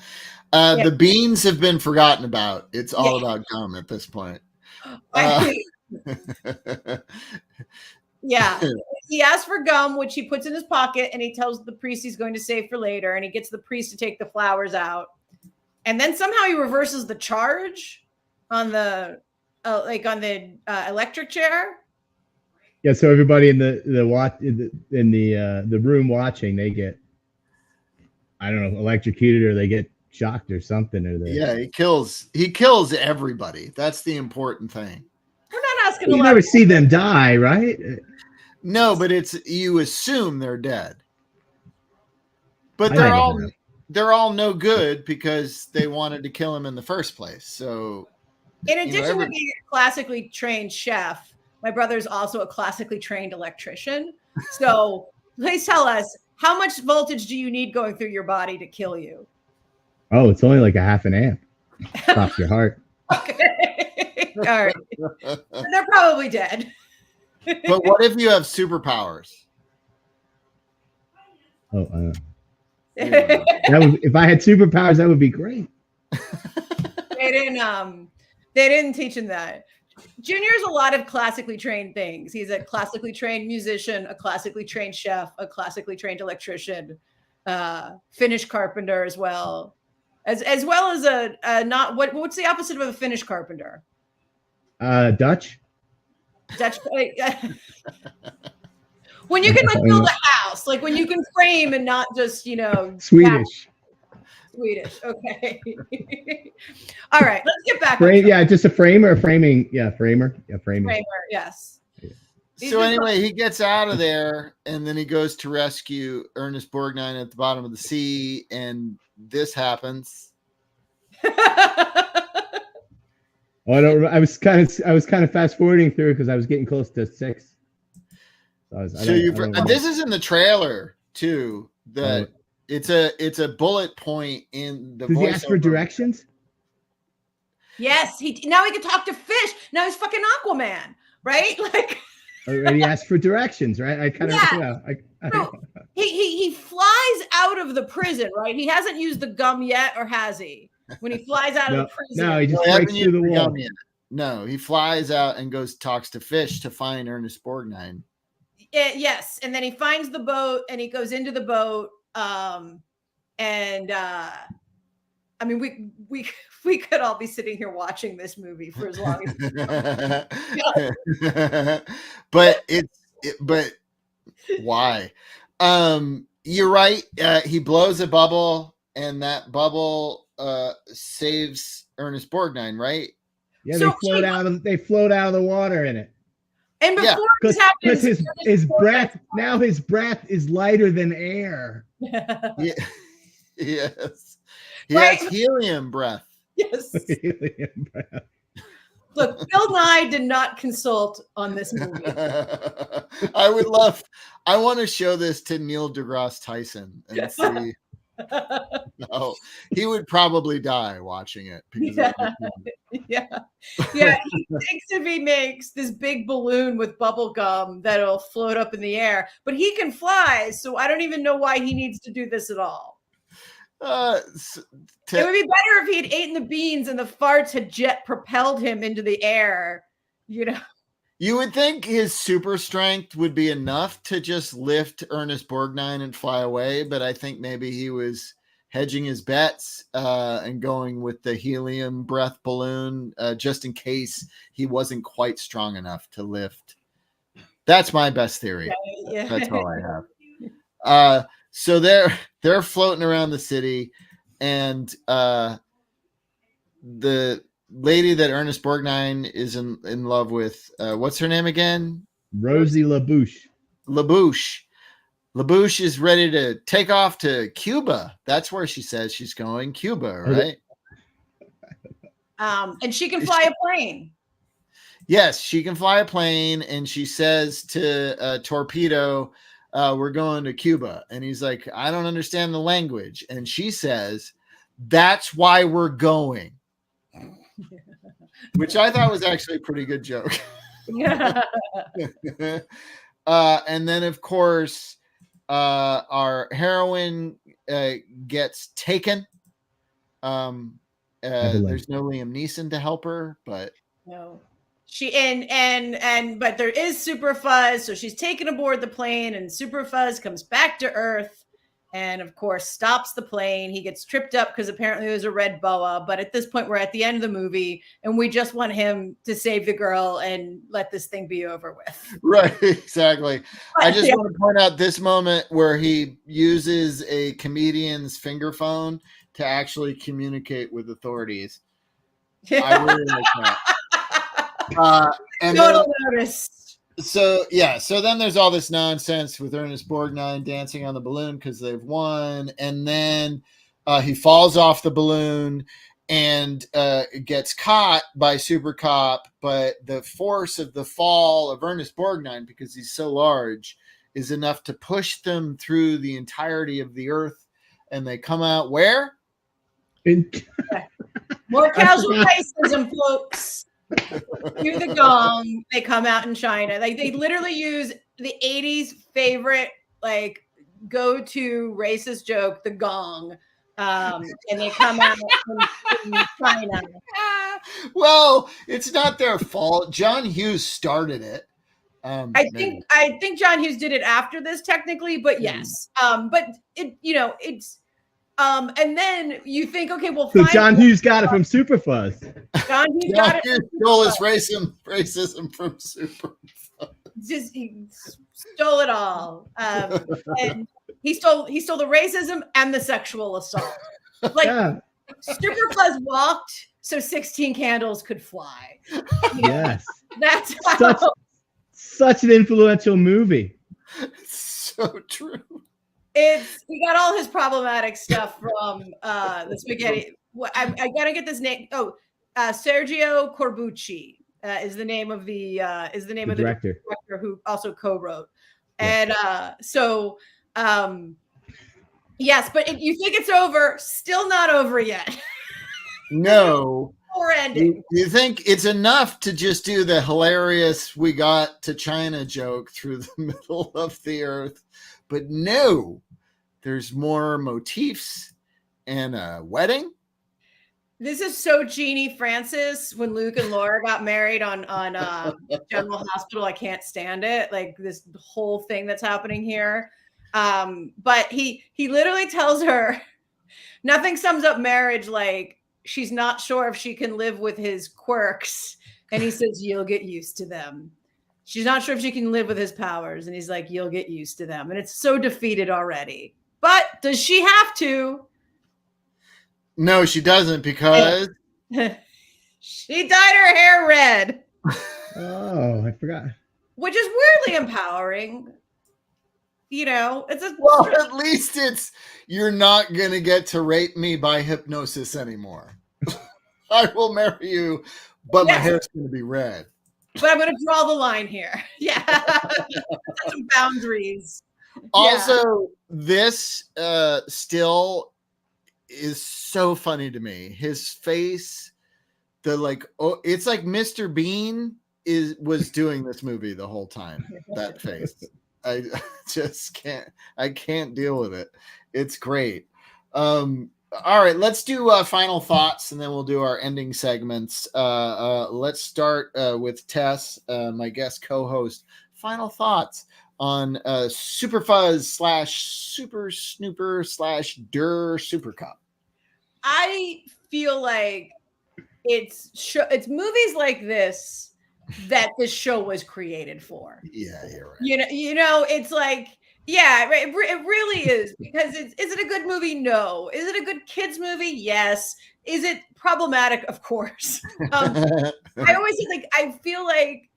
The beans have been forgotten about. It's all about gum at this point. Yeah. He asks for gum, which he puts in his pocket, and he tells the priest he's going to save for later, and he gets the priest to take the flowers out. And then somehow he reverses the charge on the electric chair. Yeah, so everybody in the room watching, they get, I don't know, electrocuted, or they get shocked or something, or he kills everybody. That's the important thing. We're not asking. You never see them die, right? No, but you assume they're dead. But they're all no good because they wanted to kill him in the first place. So, in addition to being a classically trained chef, my brother's also a classically trained electrician. So please tell us, how much voltage do you need going through your body to kill you? Oh, it's only like a half an amp. Stop your heart. Okay. All right. They're probably dead. But what if you have superpowers? Oh, if I had superpowers, that would be great. They didn't teach him that. Junior's a lot of classically trained things. He's a classically trained musician, a classically trained chef, a classically trained electrician, Finnish carpenter as well as a not what's the opposite of a Finnish carpenter? Dutch. When you can build a house, like when you can frame and not just Swedish. Swedish. Okay. All right. Let's get back. Just a frame or a framing. Yeah, framer. Yeah, framer. Framer. Yes. Yeah. So anyway, he gets out of there, and then he goes to rescue Ernest Borgnine at the bottom of the sea, and this happens. I was kind of fast forwarding through because I was getting close to 6. This is in the trailer too. It's a bullet point in the. Does he ask for directions? Yes, now he can talk to fish. Now he's fucking Aquaman, right? Like. He asked for directions, right? I kind of. No, he flies out of the prison, right? He hasn't used the gum yet, or has he? When he flies out of the prison, no, he just breaks through the wall. No, he flies out and talks to fish to find Ernest Borgnine. Yes, and then he finds the boat and he goes into the boat. I mean, we could all be sitting here watching this movie for as long as. but why? You're right. He blows a bubble, and that bubble saves Ernest Borgnine, right? Yeah, So they float out of the water in it. And before this Because happens, his breath is lighter than air. Yeah. Yes. He Right. has helium breath. Yes. Look, Bill Nye did not consult on this movie. I want to show this to Neil deGrasse Tyson and see. No, he would probably die watching it. Because yeah. He thinks if he makes this big balloon with bubble gum that'll float up in the air, but he can fly, so I don't even know why he needs to do this at all. It would be better if he had eaten the beans and the farts had jet propelled him into the air. You would think his super strength would be enough to just lift Ernest Borgnine and fly away, but I think maybe he was hedging his bets and going with the helium breath balloon just in case he wasn't quite strong enough to lift. That's my best theory. Yeah. That's all I have. So they're floating around the city, and the lady that Ernest Borgnine is in love with, what's her name again? Rosie LaBouche. LaBouche is ready to take off to Cuba. That's where she says she's going, Cuba, right? And she can fly a plane. Yes, she can fly a plane, and she says to Torpedo, we're going to Cuba. And he's like, I don't understand the language. And she says, that's why we're going. Which I thought was actually a pretty good joke. And then, of course, our heroine gets taken. There's no Liam Neeson to help her, but no. But there is Super Fuzz, so she's taken aboard the plane, and Super Fuzz comes back to Earth, and of course stops the plane. He gets tripped up because apparently there's a red boa. But at this point, we're at the end of the movie, and we just want him to save the girl and let this thing be over with. Right, exactly. I just want to point out this moment where he uses a comedian's finger phone to actually communicate with authorities. I really like that. And noticed. So then there's all this nonsense with Ernest Borgnine dancing on the balloon because they've won, and then he falls off the balloon and gets caught by Super Cop, but the force of the fall of Ernest Borgnine, because he's so large, is enough to push them through the entirety of the Earth, and they come out where? More casual racism, folks. Cue the gong. They come out in China. Like, they literally use the 80s favorite, like, go-to racist joke, the gong. And they come out in China. Well, it's not their fault. John Hughes started it. I think John Hughes did it after this, technically, but yes. But it, it's. And then you think, okay, well, so John Hughes got it from Super Fuzz. John Hughes stole his racism from Super Fuzz. He stole it all. And he stole the racism and the sexual assault. Like, Super Fuzz walked so 16 Candles could fly. Yes. That's such an influential movie. So true. He got all his problematic stuff from the spaghetti. I gotta get this name. Oh, Sergio Corbucci is the name of the director who also co-wrote. And yes, but you think it's over, still not over yet. No. Poor ending. You think it's enough to just do the hilarious "we got to China" joke through the middle of the Earth, but no, there's more motifs and a wedding. This is so Jeannie Francis when Luke and Laura got married on General Hospital. I can't stand it. Like, this whole thing that's happening here. But he literally tells her nothing sums up marriage like she's not sure if she can live with his quirks. And he says, you'll get used to them. she's not sure if she can live with his powers. And he's like, you'll get used to them. And it's so defeated already. But does she have to? No, she doesn't, because she dyed her hair red. Oh, I forgot. Which is weirdly empowering. You know, it's well, at least it's, you're not going to get to rape me by hypnosis anymore. I will marry you, but my hair's going to be red. But I'm going to draw the line here. Yeah. Some boundaries. Also, this still is so funny to me. His face, it's like Mr. Bean was doing this movie the whole time. That face. I just can't deal with it. It's great. All right, let's do final thoughts, and then we'll do our ending segments. Let's start with Tess, my guest co-host. Final thoughts on Super Fuzz / Super Snooper / Der Super Cup. I feel like it's movies like this that this show was created for. Yeah, you're right. You know, it's like, yeah, it really is, because is it a good movie? No. Is it a good kids movie? Yes. Is it problematic? Of course. I always think, I feel like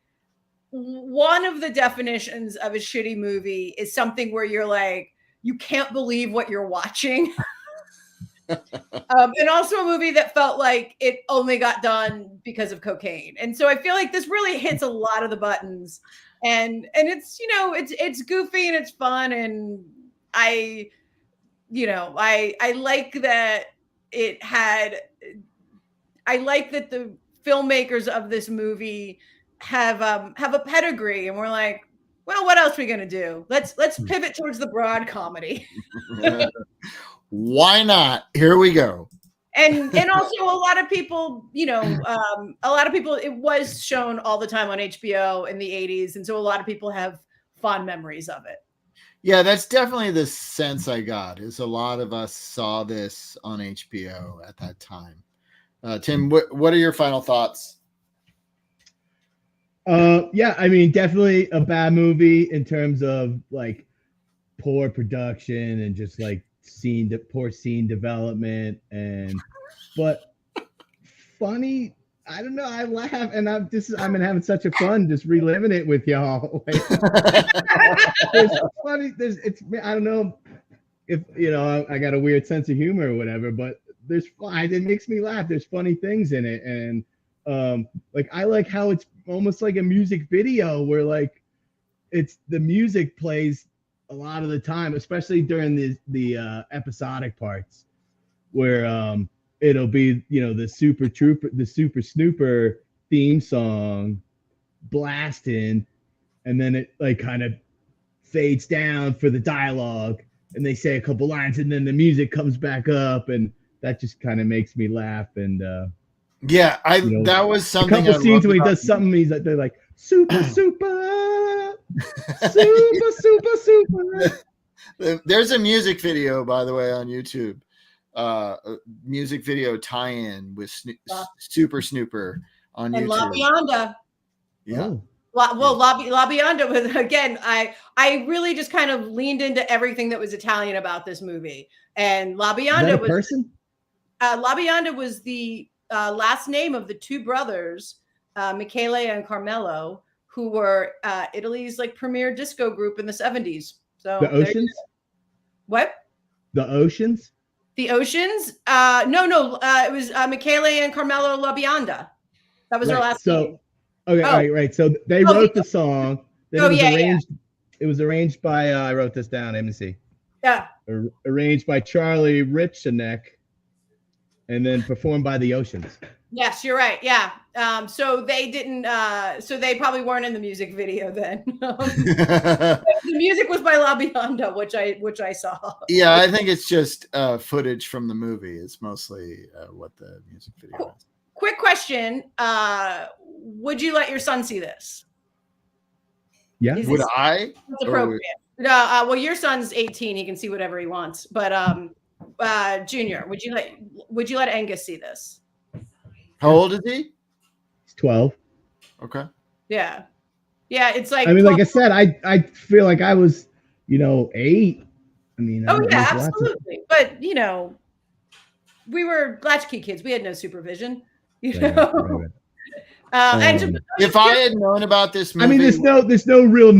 one of the definitions of a shitty movie is something where you're like, you can't believe what you're watching. And also a movie that felt like it only got done because of cocaine. And so I feel like this really hits a lot of the buttons, and it's, you know, it's goofy and it's fun. And I like that I like that the filmmakers of this movie have a pedigree, and we're like, well, what else are we going to do? Let's pivot towards the broad comedy. Why not? Here we go. And also a lot of people, you know, it was shown all the time on HBO in the 80s. And so a lot of people have fond memories of it. Yeah, that's definitely the sense I got, is a lot of us saw this on HBO at that time. Tim, what are your final thoughts? Yeah, I mean, definitely a bad movie in terms of like poor production and just like poor scene development, but funny. I don't know. I laugh, and I'm having such a fun just reliving it with y'all. It's funny. I don't know if, you know, I got a weird sense of humor or whatever, but it makes me laugh. There's funny things in it, and like I like how it's almost like a music video where like the music plays a lot of the time, especially during the episodic parts, where it'll be, you know, the Super Snooper theme song blasting, and then it like kind of fades down for the dialogue, and they say a couple lines, and then the music comes back up, and that just kind of makes me laugh. And yeah, that was something. A couple scenes when he does something, they're like super. There's a music video, by the way, on YouTube. A music video tie-in with Super Snooper on YouTube. And La Bionda. Yeah. La Bionda was, again, I really just kind of leaned into everything that was Italian about this movie. And La Bionda La Bionda was the last name of the two brothers, Michele and Carmelo, who were Italy's like premier disco group in the 70s. So the Oceans? What? The Oceans? The Oceans? No. It was Michele and Carmelo La Bionda. That was their last name. Okay, right. So they wrote the song. Then it was arranged by, I wrote this down, let me see. Yeah. Arranged by Charlie Richanek, and then performed by the Oceans. Yes, you're right. Yeah. So they didn't. So they probably weren't in the music video then. The music was by La Bionda, which I saw. Yeah, I think it's just footage from the movie. It's mostly what the music video is. Quick question: would you let your son see this? Yeah. Would I? It's appropriate. Well, your son's 18; he can see whatever he wants. But Junior, would you let Angus see this? How old is he? He's 12. Okay. Yeah. Yeah, it's like I mean, 12 like I said, I feel like I was, 8. I mean, Oh yeah, there's lots of absolutely. But we were latchkey kids. We had no supervision. right. And to, If I had known about this I mean, movie, there's no real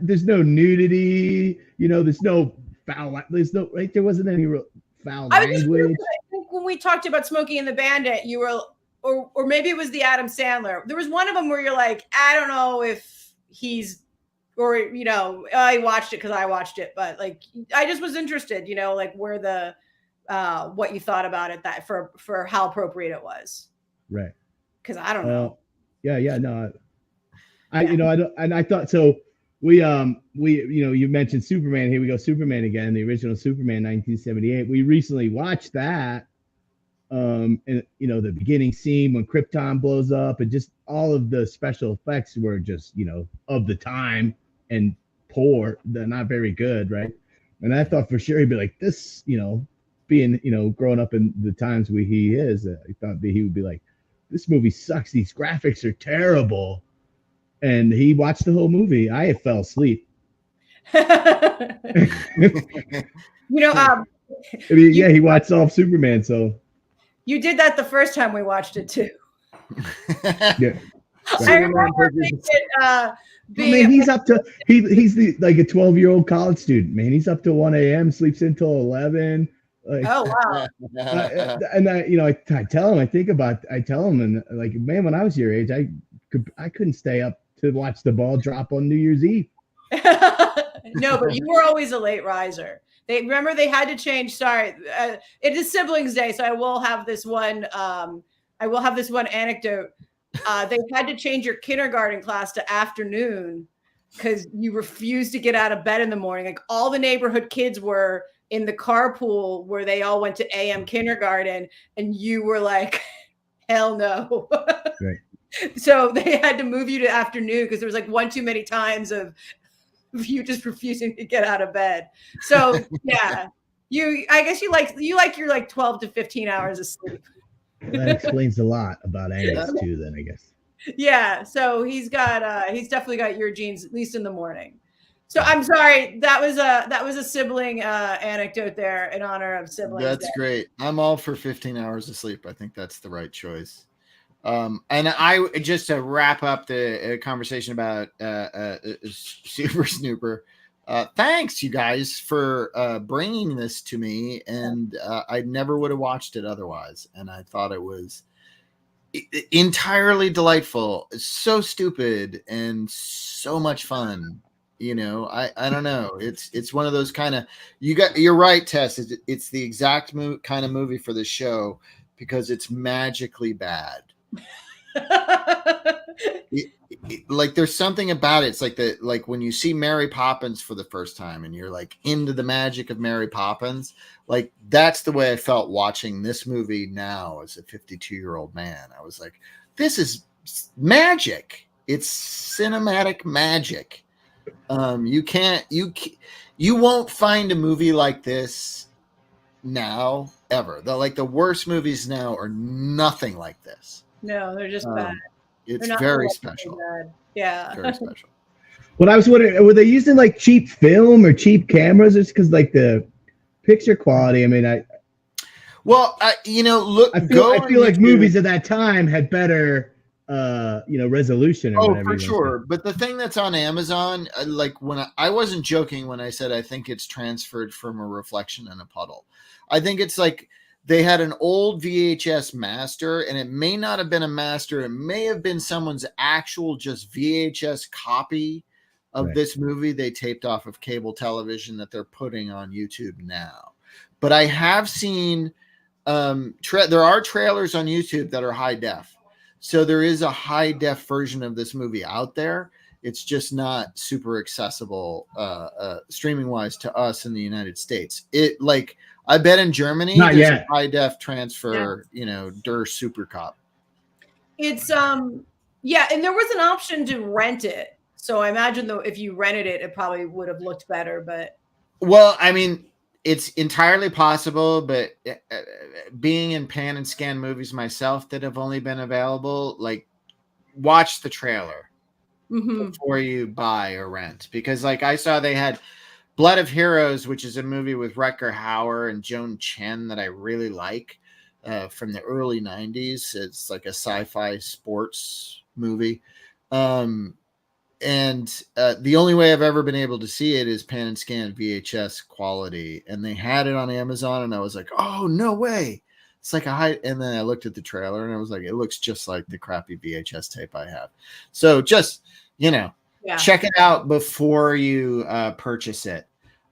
there's no nudity, there's no right. There wasn't any real foul I was just language. I think when we talked about Smokey and the Bandit, you were, or maybe it was the Adam Sandler. There was one of them where you're like, I don't know if he's, or I watched it because I watched it, but like I just was interested, like where the what you thought about it, that for how appropriate it was. Right. Because I don't know. Yeah, no. I don't, and I thought so. We you mentioned Superman. Here we go, Superman again, the original Superman, 1978. We recently watched that. And the beginning scene when Krypton blows up, and just all of the special effects were just of the time and poor. They're not very good, right? And I thought for sure he'd be like this, being growing up in the times where he is. I thought that he would be like, this movie sucks. These graphics are terrible. And he watched the whole movie. I fell asleep. I mean, he watched all of Superman. So you did that the first time we watched it too. Yeah. I remember man, he's up to he's like a 12-year-old college student. Man, he's up to 1 a.m. sleeps until 11. Like, oh wow! And I tell him, I tell him, and like, man, when I was your age, I couldn't stay up to watch the ball drop on New Year's Eve. No, but you were always a late riser. They had to change. Sorry, it is Siblings Day, so I will have this one. Anecdote. They had to change your kindergarten class to afternoon because you refused to get out of bed in the morning. Like all the neighborhood kids were in the carpool where they all went to AM kindergarten, and you were like, hell no. Right. So they had to move you to afternoon because there was like one too many times of you just refusing to get out of bed. So yeah, I guess you like your like 12 to 15 hours of sleep. Well, that explains a lot about Angus too, then I guess. Yeah, so he's definitely got your genes, at least in the morning. So I'm sorry, that was a sibling anecdote there in honor of siblings. That's great. I'm all for 15 hours of sleep. I think that's the right choice. And I just to wrap up the conversation about Super Snooper. Thanks, you guys, for bringing this to me, and I never would have watched it otherwise. And I thought it was entirely delightful, so stupid, and so much fun. I don't know. It's one of those kind of you're right, Tess. It's the exact kind of movie for the show because it's magically bad. Like there's something about it. It's like when you see Mary Poppins for the first time and you're like into the magic of Mary Poppins, like that's the way I felt watching this movie now as a 52-year-old man. I was like, this is magic. It's cinematic magic. You won't find a movie like this now ever. The worst movies now are nothing like this. No, they're just bad. It's very special. Yeah. Very special. Well, I was wondering, were they using like cheap film or cheap cameras, or just because like the picture quality? I mean, I feel like movies of that time had better resolution or whatever. For sure. But the thing that's on Amazon, like when I wasn't joking when I said I think it's transferred from a reflection in a puddle. I think it's like they had an old VHS master, and it may not have been a master. It may have been someone's actual just VHS copy of this movie they taped off of cable television that they're putting on YouTube now. But I have seen there are trailers on YouTube that are high def. So there is a high def version of this movie out there. It's just not super accessible streaming wise to us in the United States. I bet in Germany not there's yet. a high def transfer, Der Super Cop. It's and there was an option to rent it. So I imagine though if you rented it, it probably would have looked better. But well, I mean, it's entirely possible, but being in pan and scan movies myself that have only been available, like watch the trailer. before you buy or rent, because like I saw they had Blood of Heroes, which is a movie with Rutger Hauer and Joan Chen that I really like, from the early 90s. It's like a sci-fi sports movie. And the only way I've ever been able to see it is pan and scan VHS quality. And they had it on Amazon, and I was like, oh, no way. It's like a high. And then I looked at the trailer, and I was like, it looks just like the crappy VHS tape I have. So just, check it out before you purchase it.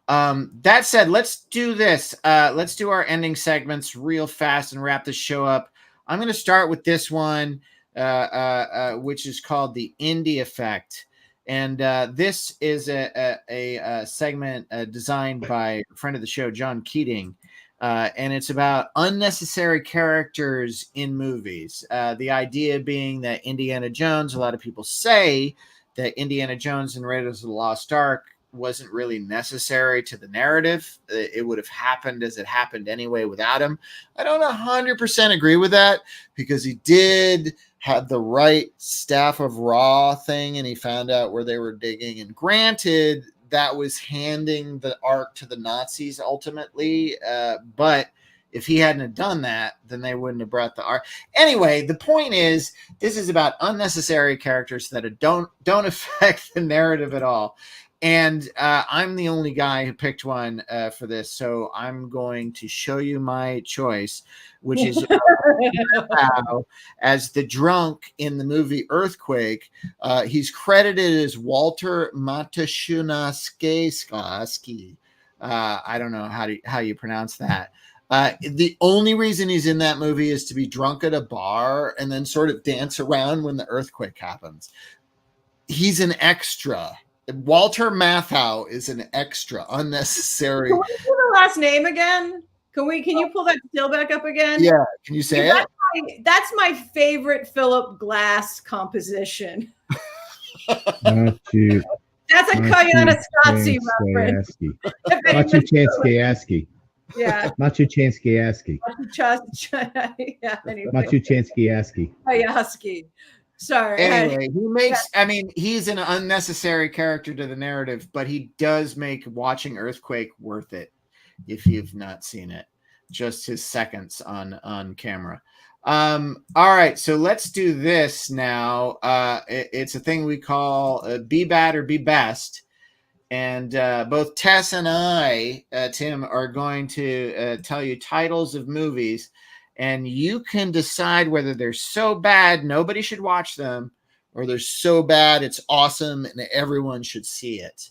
That said, let's do this. Let's do our ending segments real fast and wrap the show up. I'm going to start with this one, which is called the Indie Effect. And this is a segment designed by a friend of the show, John Keating. And it's about unnecessary characters in movies. The idea being that Indiana Jones, a lot of people say that Indiana Jones and Raiders of the Lost Ark wasn't really necessary to the narrative. It would have happened as it happened anyway without him. I don't 100% agree with that, because he did have the right staff of Ra thing, and he found out where they were digging. And granted, that was handing the Ark to the Nazis ultimately, but if he hadn't have done that, then they wouldn't have brought the Ark. Anyway, the point is, this is about unnecessary characters that don't affect the narrative at all. And I'm the only guy who picked one for this, so I'm going to show you my choice, which is as the drunk in the movie Earthquake. He's credited as Walter Matashunaskeski. I don't know how you pronounce that. The only reason he's in that movie is to be drunk at a bar and then sort of dance around when the earthquake happens. He's an extra. Walter Matthau is an extra, unnecessary. Can we pull the last name again? Can you pull that still back up again? Yeah. Can you say it? That's my favorite Philip Glass composition. Not you. That's a Koyaanisqatsi reference. Machuchansky-asky. Yeah. Machuchansky-asky. Yeah. Anyway. Machuchansky-asky. Koyaanisqatsi. Sorry. Anyway, he's an unnecessary character to the narrative, but he does make watching Earthquake worth it if you've not seen it. Just his seconds on camera. All right, so let's do this now. It's a thing we call Be Bad or Be Best. And both Tess and I, Tim, are going to tell you titles of movies, and you can decide whether they're so bad nobody should watch them, or they're so bad it's awesome and everyone should see it.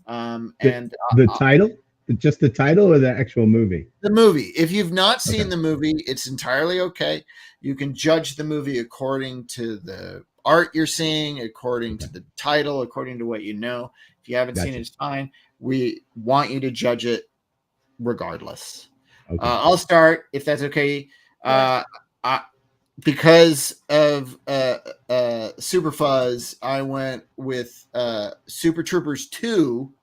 The title? Just the title or the actual movie? The movie. If you've not seen the movie, it's entirely okay. You can judge the movie according to the art you're seeing, according to the title, according to what you know. If you haven't seen it, it's fine. We want you to judge it regardless. Okay. I'll start, if that's okay. Because of Super Fuzz, I went with Super Troopers 2,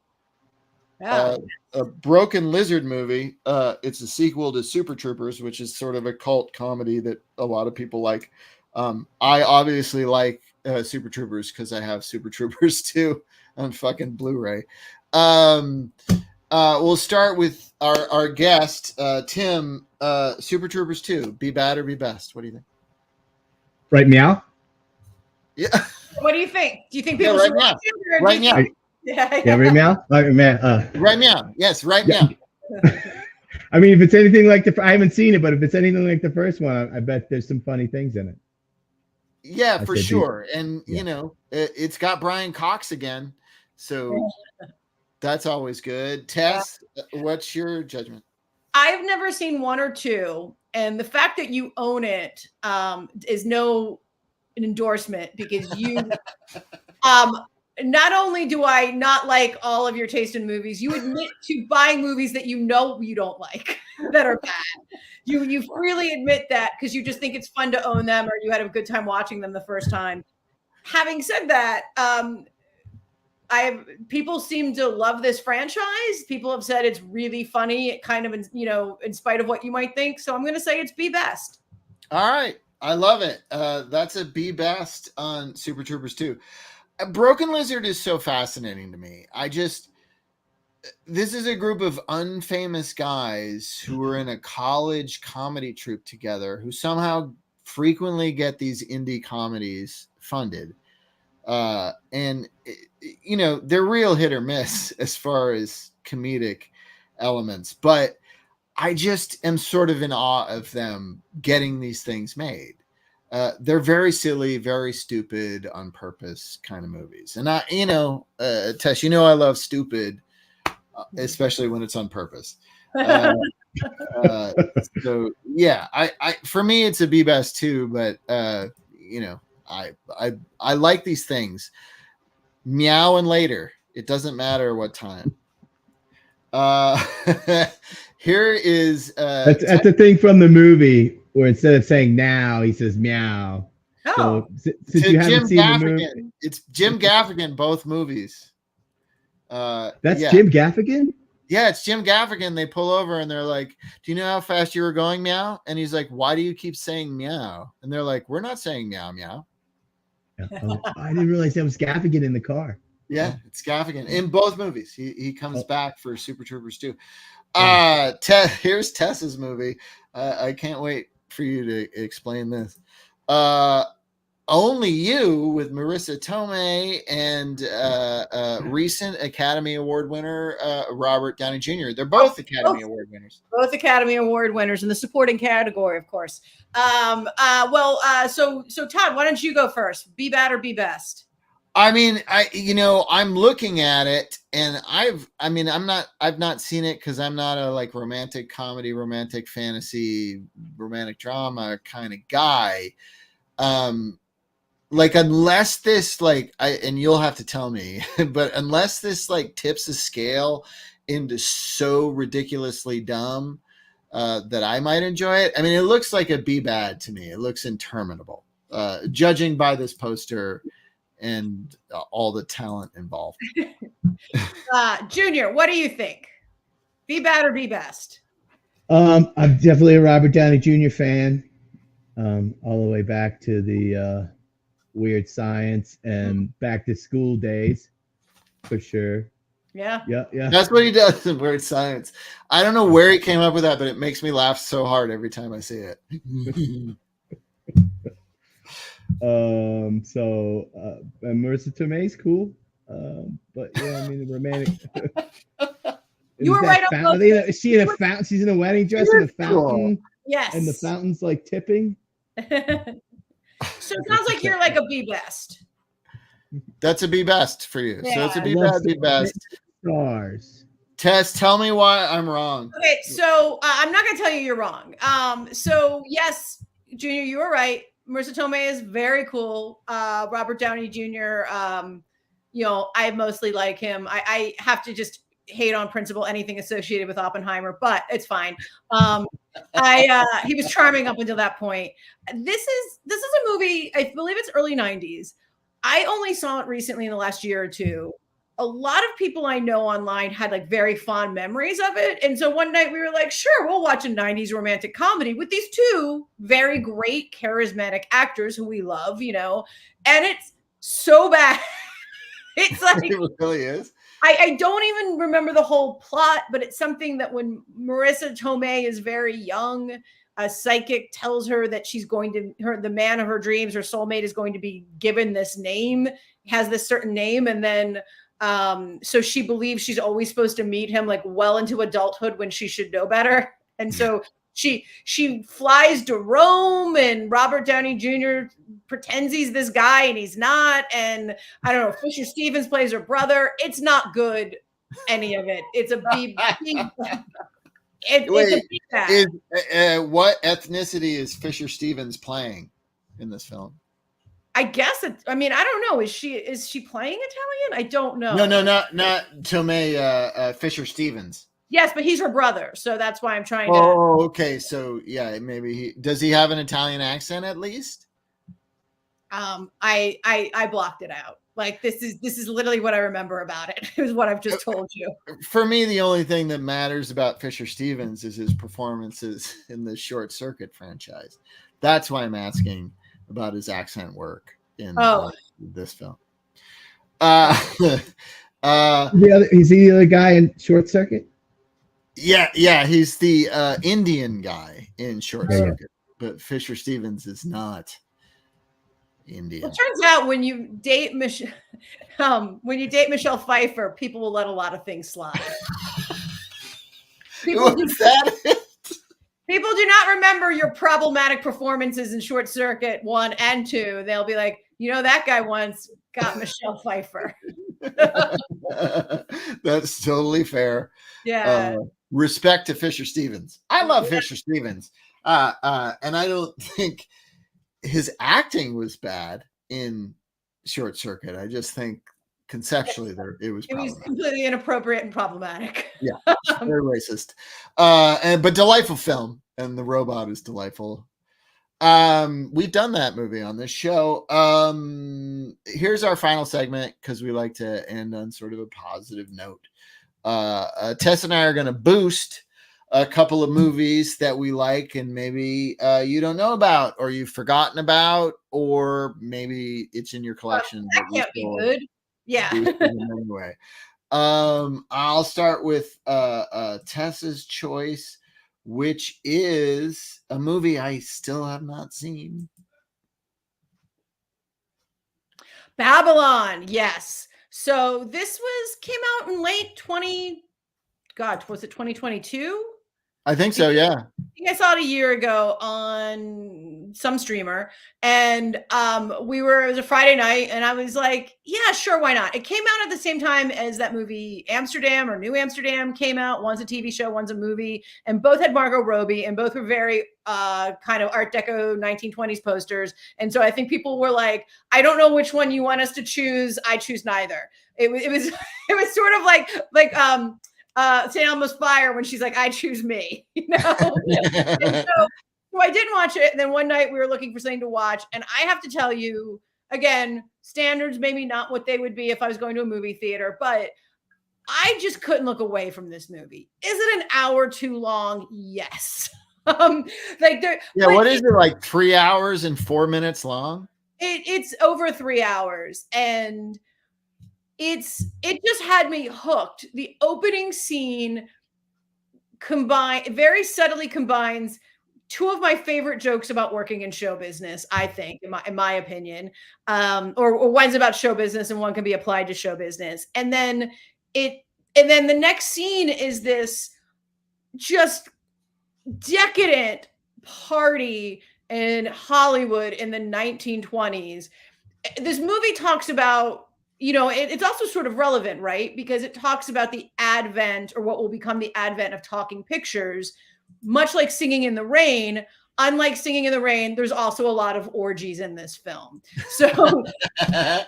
a Broken Lizard movie. It's a sequel to Super Troopers, which is sort of a cult comedy that a lot of people like. I obviously like Super Troopers because I have Super Troopers 2 on fucking Blu-ray. We'll start with our guest, Tim. Super Troopers 2, Be Bad or Be Best? What do you think? Right meow? Yeah. What do you think? Do you think people should watch it? Right meow. Yeah, right meow? Right meow. Right meow. Yes, right meow. I mean, if it's anything like I haven't seen it, but if it's anything like the first one, I bet there's some funny things in it. Yeah, for sure. And, you know, it's got Brian Cox again. So that's always good. Tess, what's your judgment? I've never seen 1 or 2, and the fact that you own it is an endorsement, because you not only do I not like all of your taste in movies, you admit to buying movies that you know you don't like that are bad. You freely admit that because you just think it's fun to own them, or you had a good time watching them the first time. Having said that, people seem to love this franchise. People have said it's really funny, kind of, in spite of what you might think. So I'm going to say it's Be Best. All right. I love it. That's a Be Best on Super Troopers 2. Broken Lizard is so fascinating to me. This is a group of unfamous guys who are in a college comedy troupe together who somehow frequently get these indie comedies funded. And they're real hit or miss as far as comedic elements, but I just am sort of in awe of them getting these things made. They're very silly, very stupid, on purpose kind of movies. And Tess, I love stupid, especially when it's on purpose. So yeah, I for me it's a B best too, but I like these things. Meow and later. It doesn't matter what time. Here is that's the thing from the movie where instead of saying now, he says meow. Oh, so, since you haven't seen the movie, it's Jim Gaffigan, both movies. That's Jim Gaffigan? Yeah, it's Jim Gaffigan. They pull over and they're like, "Do you know how fast you were going, meow?" And he's like, "Why do you keep saying meow?" And they're like, "We're not saying meow, meow." Oh, I didn't realize that was Gaffigan in the car. Yeah, it's Gaffigan in both movies. He comes back for Super Troopers 2. Here's Tess's movie. I can't wait for you to explain this. Only You with Marissa Tomei and recent Academy Award winner Robert Downey Jr. They're both Academy Award winners. Both Academy Award winners in the supporting category, of course. So Todd, why don't you go first? Be bad or be best? I mean, I'm looking at it, and I've not seen it because I'm not a like romantic comedy, romantic fantasy, romantic drama kind of guy. Like unless this and you'll have to tell me, but unless this like tips the scale into so ridiculously dumb that I might enjoy it. I mean, it looks like a B bad to me. It looks interminable, judging by this poster and all the talent involved. Junior, what do you think? Be bad or be best? I'm definitely a Robert Downey Jr. fan, all the way back to the Weird Science and Back to School days, for sure. Yeah. That's what he does in Weird Science. I don't know where he came up with that, but it makes me laugh so hard every time I see it. And Marissa Tomei's cool. But yeah, I mean the romantic. You were right on both. Is she in a fountain? She's in a wedding dress in a fountain. Yes. And the fountain's like tipping. So it sounds like you're like a B best. That's a B best for you. Yeah. So it's a B bad, B best. Stars. Tess, tell me why I'm wrong. Okay, so I'm not going to tell you you're wrong. So yes, Junior, you were right. Marissa Tomei is very cool. Robert Downey Jr. I mostly like him. I have to just hate on principle anything associated with Oppenheimer, but it's fine. He was charming up until that point. This is a movie, I believe it's early 90s. I only saw it recently in the last year or two. A lot of people I know online had like very fond memories of it. And so one night we were like, sure, we'll watch a 90s romantic comedy with these two very great, charismatic actors who we love, and it's so bad. It's like, it really is. I don't even remember the whole plot, but it's something that when Marissa Tomei is very young, a psychic tells her that she's going to, the man of her dreams, her soulmate, is going to be given this name, has this certain name. And then, so she believes she's always supposed to meet him like well into adulthood when she should know better. And so she flies to Rome, and Robert Downey Jr. pretends he's this guy and he's not. And I don't know, Fisher Stevens plays her brother. It's not good, any of it. It's a B. What ethnicity is Fisher Stevens playing in this film? I guess I don't know. Is she playing Italian? I don't know. No, not Tomei, Fisher Stevens. Yes, but he's her brother, so that's why I'm trying to. Oh, okay. So yeah, maybe does he have an Italian accent at least? I blocked it out. Like this is literally what I remember about it. Is what I've just told you. For me, the only thing that matters about Fisher Stevens is his performances in the Short Circuit franchise. That's why I'm asking about his accent work in this film. Is he the other guy in Short Circuit? Yeah, he's the Indian guy in Short Yeah. Circuit, but Fisher Stevens is not Indian. Well, it turns out when you date Michelle Pfeiffer, people will let a lot of things slide. People do not remember your problematic performances in Short Circuit 1 and 2. They'll be like, that guy once got Michelle Pfeiffer. That's totally fair. Yeah. Respect to Fisher Stevens. I love Fisher Stevens. And I don't think his acting was bad in Short Circuit. I just think conceptually it was completely inappropriate and problematic. Yeah, very racist. But delightful film, and the robot is delightful. We've done that movie on this show. Here's our final segment, because we like to end on sort of a positive note. Tess and I are going to boost a couple of movies that we like and maybe you don't know about, or you've forgotten about, or maybe it's in your collection. That can't be good. Yeah. Anyway, I'll start with Tessa's choice, which is a movie I still have not seen. Babylon, yes. So this came out in late 2022? I think so, yeah. I think I saw it a year ago on some streamer, and it was a Friday night, and I was like, yeah, sure, why not? It came out at the same time as that movie Amsterdam, or New Amsterdam, came out. One's a TV show, one's a movie, and both had Margot Robbie, and both were very kind of Art Deco 1920s posters. And so I think people were like, I don't know which one you want us to choose. I choose neither. It was sort of like St. Elmo's Fire, when she's like, I choose me, And so I didn't watch it. And then one night we were looking for something to watch. And I have to tell you, again, standards maybe not what they would be if I was going to a movie theater, but I just couldn't look away from this movie. Is it an hour too long? Yes. What is it, like 3 hours and 4 minutes long? It's over 3 hours, and it just had me hooked. The opening scene very subtly combines two of my favorite jokes about working in show business, I think, in my opinion, or one's about show business and one can be applied to show business. And then the next scene is this just decadent party in Hollywood in the 1920s. This movie talks about, it's also sort of relevant, right? Because it talks about the advent, or what will become the advent, of talking pictures, much like Singing in the Rain. Unlike Singing in the Rain, there's also a lot of orgies in this film. So the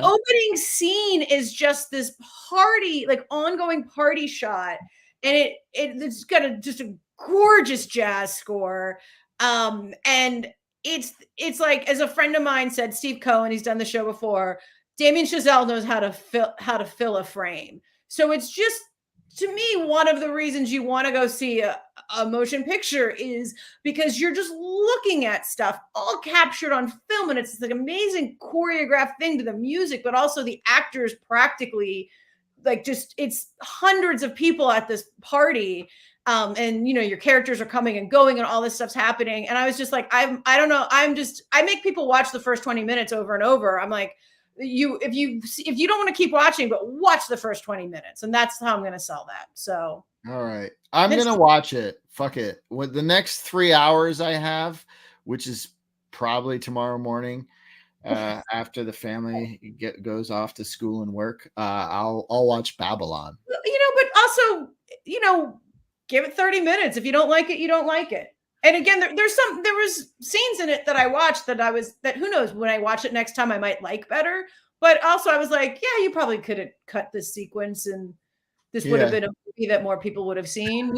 opening scene is just this party, like ongoing party shot. And it's got just a gorgeous jazz score. And it's like, as a friend of mine said, Steve Cohen, he's done the show before, Damien Chazelle knows how to fill a frame. So it's just, to me, one of the reasons you want to go see a motion picture is because you're just looking at stuff all captured on film, and it's like amazing choreographed thing to the music, but also the actors practically, like, just, it's hundreds of people at this party. And your characters are coming and going and all this stuff's happening. And I was just like, I don't know. I make people watch the first 20 minutes over and over. I'm like, if you don't want to keep watching, but watch the first 20 minutes. And that's how I'm going to sell that. So. All right. I'm going to watch it. Fuck it. With the next 3 hours I have, which is probably tomorrow morning, after the family goes off to school and work, I'll watch Babylon. But also, give it 30 minutes. If you don't like it, you don't like it. And again, there was scenes in it that I watched that who knows, when I watch it next time, I might like better. But also I was like, yeah, you probably could have cut this sequence and this would have been a movie that more people would have seen,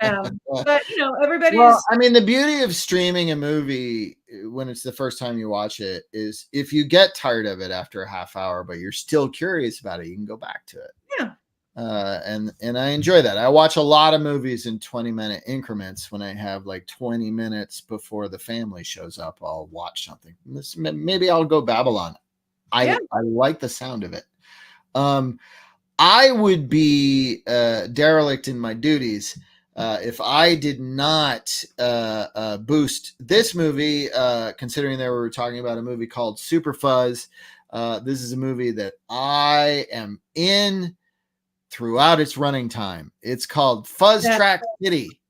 but everybody's. Well, I mean, the beauty of streaming a movie when it's the first time you watch it is, if you get tired of it after a half hour, but you're still curious about it, you can go back to it. Yeah. And I enjoy that. I watch a lot of movies in 20-minute increments. When I have like 20 minutes before the family shows up, I'll watch something. Maybe I'll go Babylon. I like the sound of it. I would be derelict in my duties if I did not boost this movie, considering that we were talking about a movie called Super Fuzz. This is a movie that I am in throughout its running time. It's called Fuzz Track City.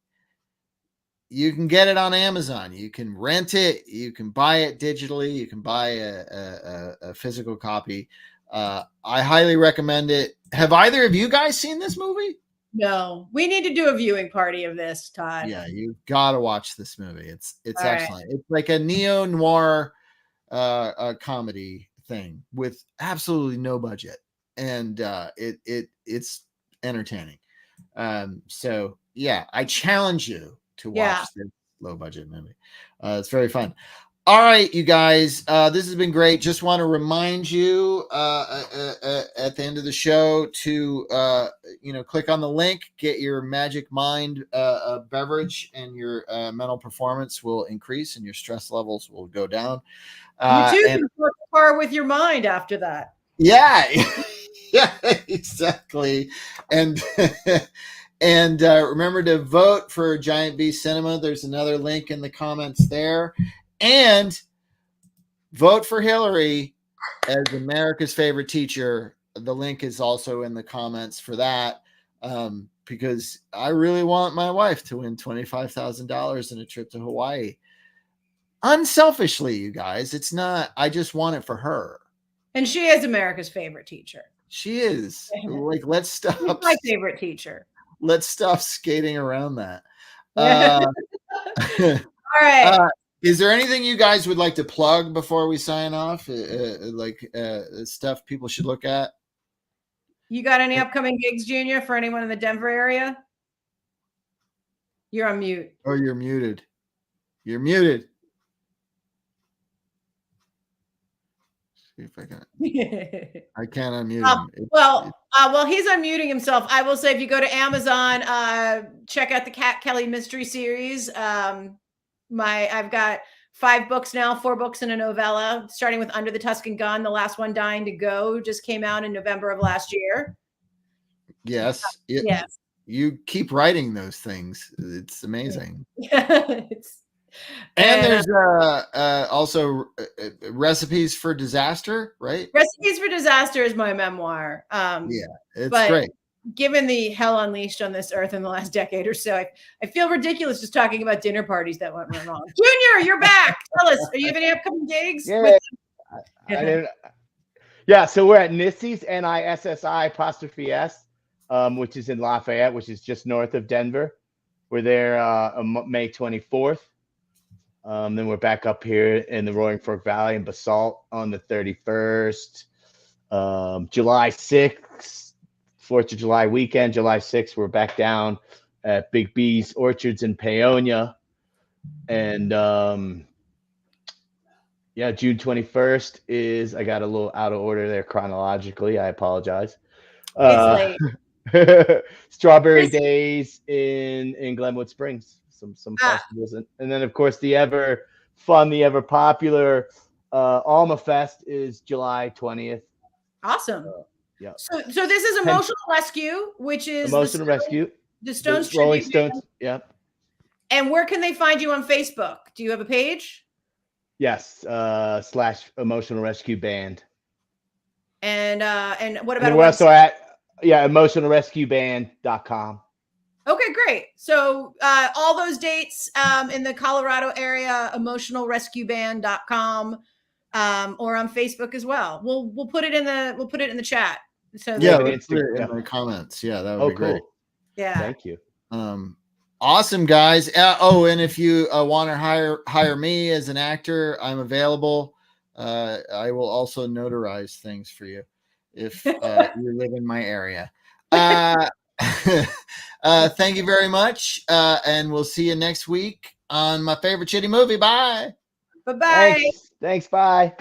You can get it on Amazon. You can rent it. You can buy it digitally. You can buy a physical copy. I highly recommend it. Have either of you guys seen this movie? No, we need to do a viewing party of this, Todd. Yeah, you got to watch this movie. It's All excellent. Right. It's like a neo-noir comedy thing with absolutely no budget, and it's entertaining. So yeah, I challenge you to watch this low-budget movie. It's very fun. All right, you guys, this has been great. Just want to remind you at the end of the show to click on the link, get your Magic Mind beverage, and your mental performance will increase and your stress levels will go down. You too can work far with your mind after that. Yeah, yeah, exactly. And and remember to vote for Giant Bee Cinema. There's another link in the comments there. And vote for Hillary as America's favorite teacher. The link is also in the comments for that, because I really want my wife to win $25,000 in a trip to Hawaii. Unselfishly, you guys. It's not, I just want it for her. And she is America's favorite teacher. She is. Like, let's stop. She's my favorite teacher. Let's stop skating around that. All right. Is there anything you guys would like to plug before we sign off? Stuff people should look at? You got any upcoming gigs, Junior, for anyone in the Denver area? You're on mute. Oh, you're muted. You're muted. See if I can. I can't unmute him. Well, he's unmuting himself. I will say, if you go to Amazon, check out the Cat Kelly mystery series. I've got 5 books now, 4 books and a novella, starting with Under the Tuscan Gun. The last one, Dying to Go, just came out in November of last year. Yes. Yes. You keep writing those things. It's amazing. And there's also Recipes for Disaster, right? Recipes for Disaster is my memoir. It's great. Given the hell unleashed on this earth in the last decade or so, I feel ridiculous just talking about dinner parties that went wrong. Junior, you're back. Tell us, are you have any upcoming gigs? So we're at Nissy's, NISSI''S, which is in Lafayette, which is just north of Denver. We're there May 24th. Then we're back up here in the Roaring Fork Valley in Basalt on the 31st. July 6th. 4th of July weekend, July 6th, we're back down at Big B's Orchards in Paonia. And June 21st is, I got a little out of order there chronologically. I apologize. It's late. Strawberry Days in Glenwood Springs, some festivals. And then, of course, the ever fun, the ever popular Alma Fest is July 20th. Awesome. Yeah. So this is Emotional Rescue, which is Emotional Rescue. The Stones Rolling tribute. Stones. Yeah. And where can they find you on Facebook? Do you have a page? Yes. / Emotional Rescue Band. And what about we're also at emotionalrescueband.com. Okay, great. So all those dates in the Colorado area, emotionalrescueband.com, or on Facebook as well. We'll put it in the chat. So let's put it in the comments. Yeah, that would be great. Yeah. Thank you. Awesome, guys. And if you want to hire me as an actor, I'm available. I will also notarize things for you if you live in my area. Thank you very much. And we'll see you next week on My Favorite Shitty Movie. Bye. Bye-bye. Thanks. Bye.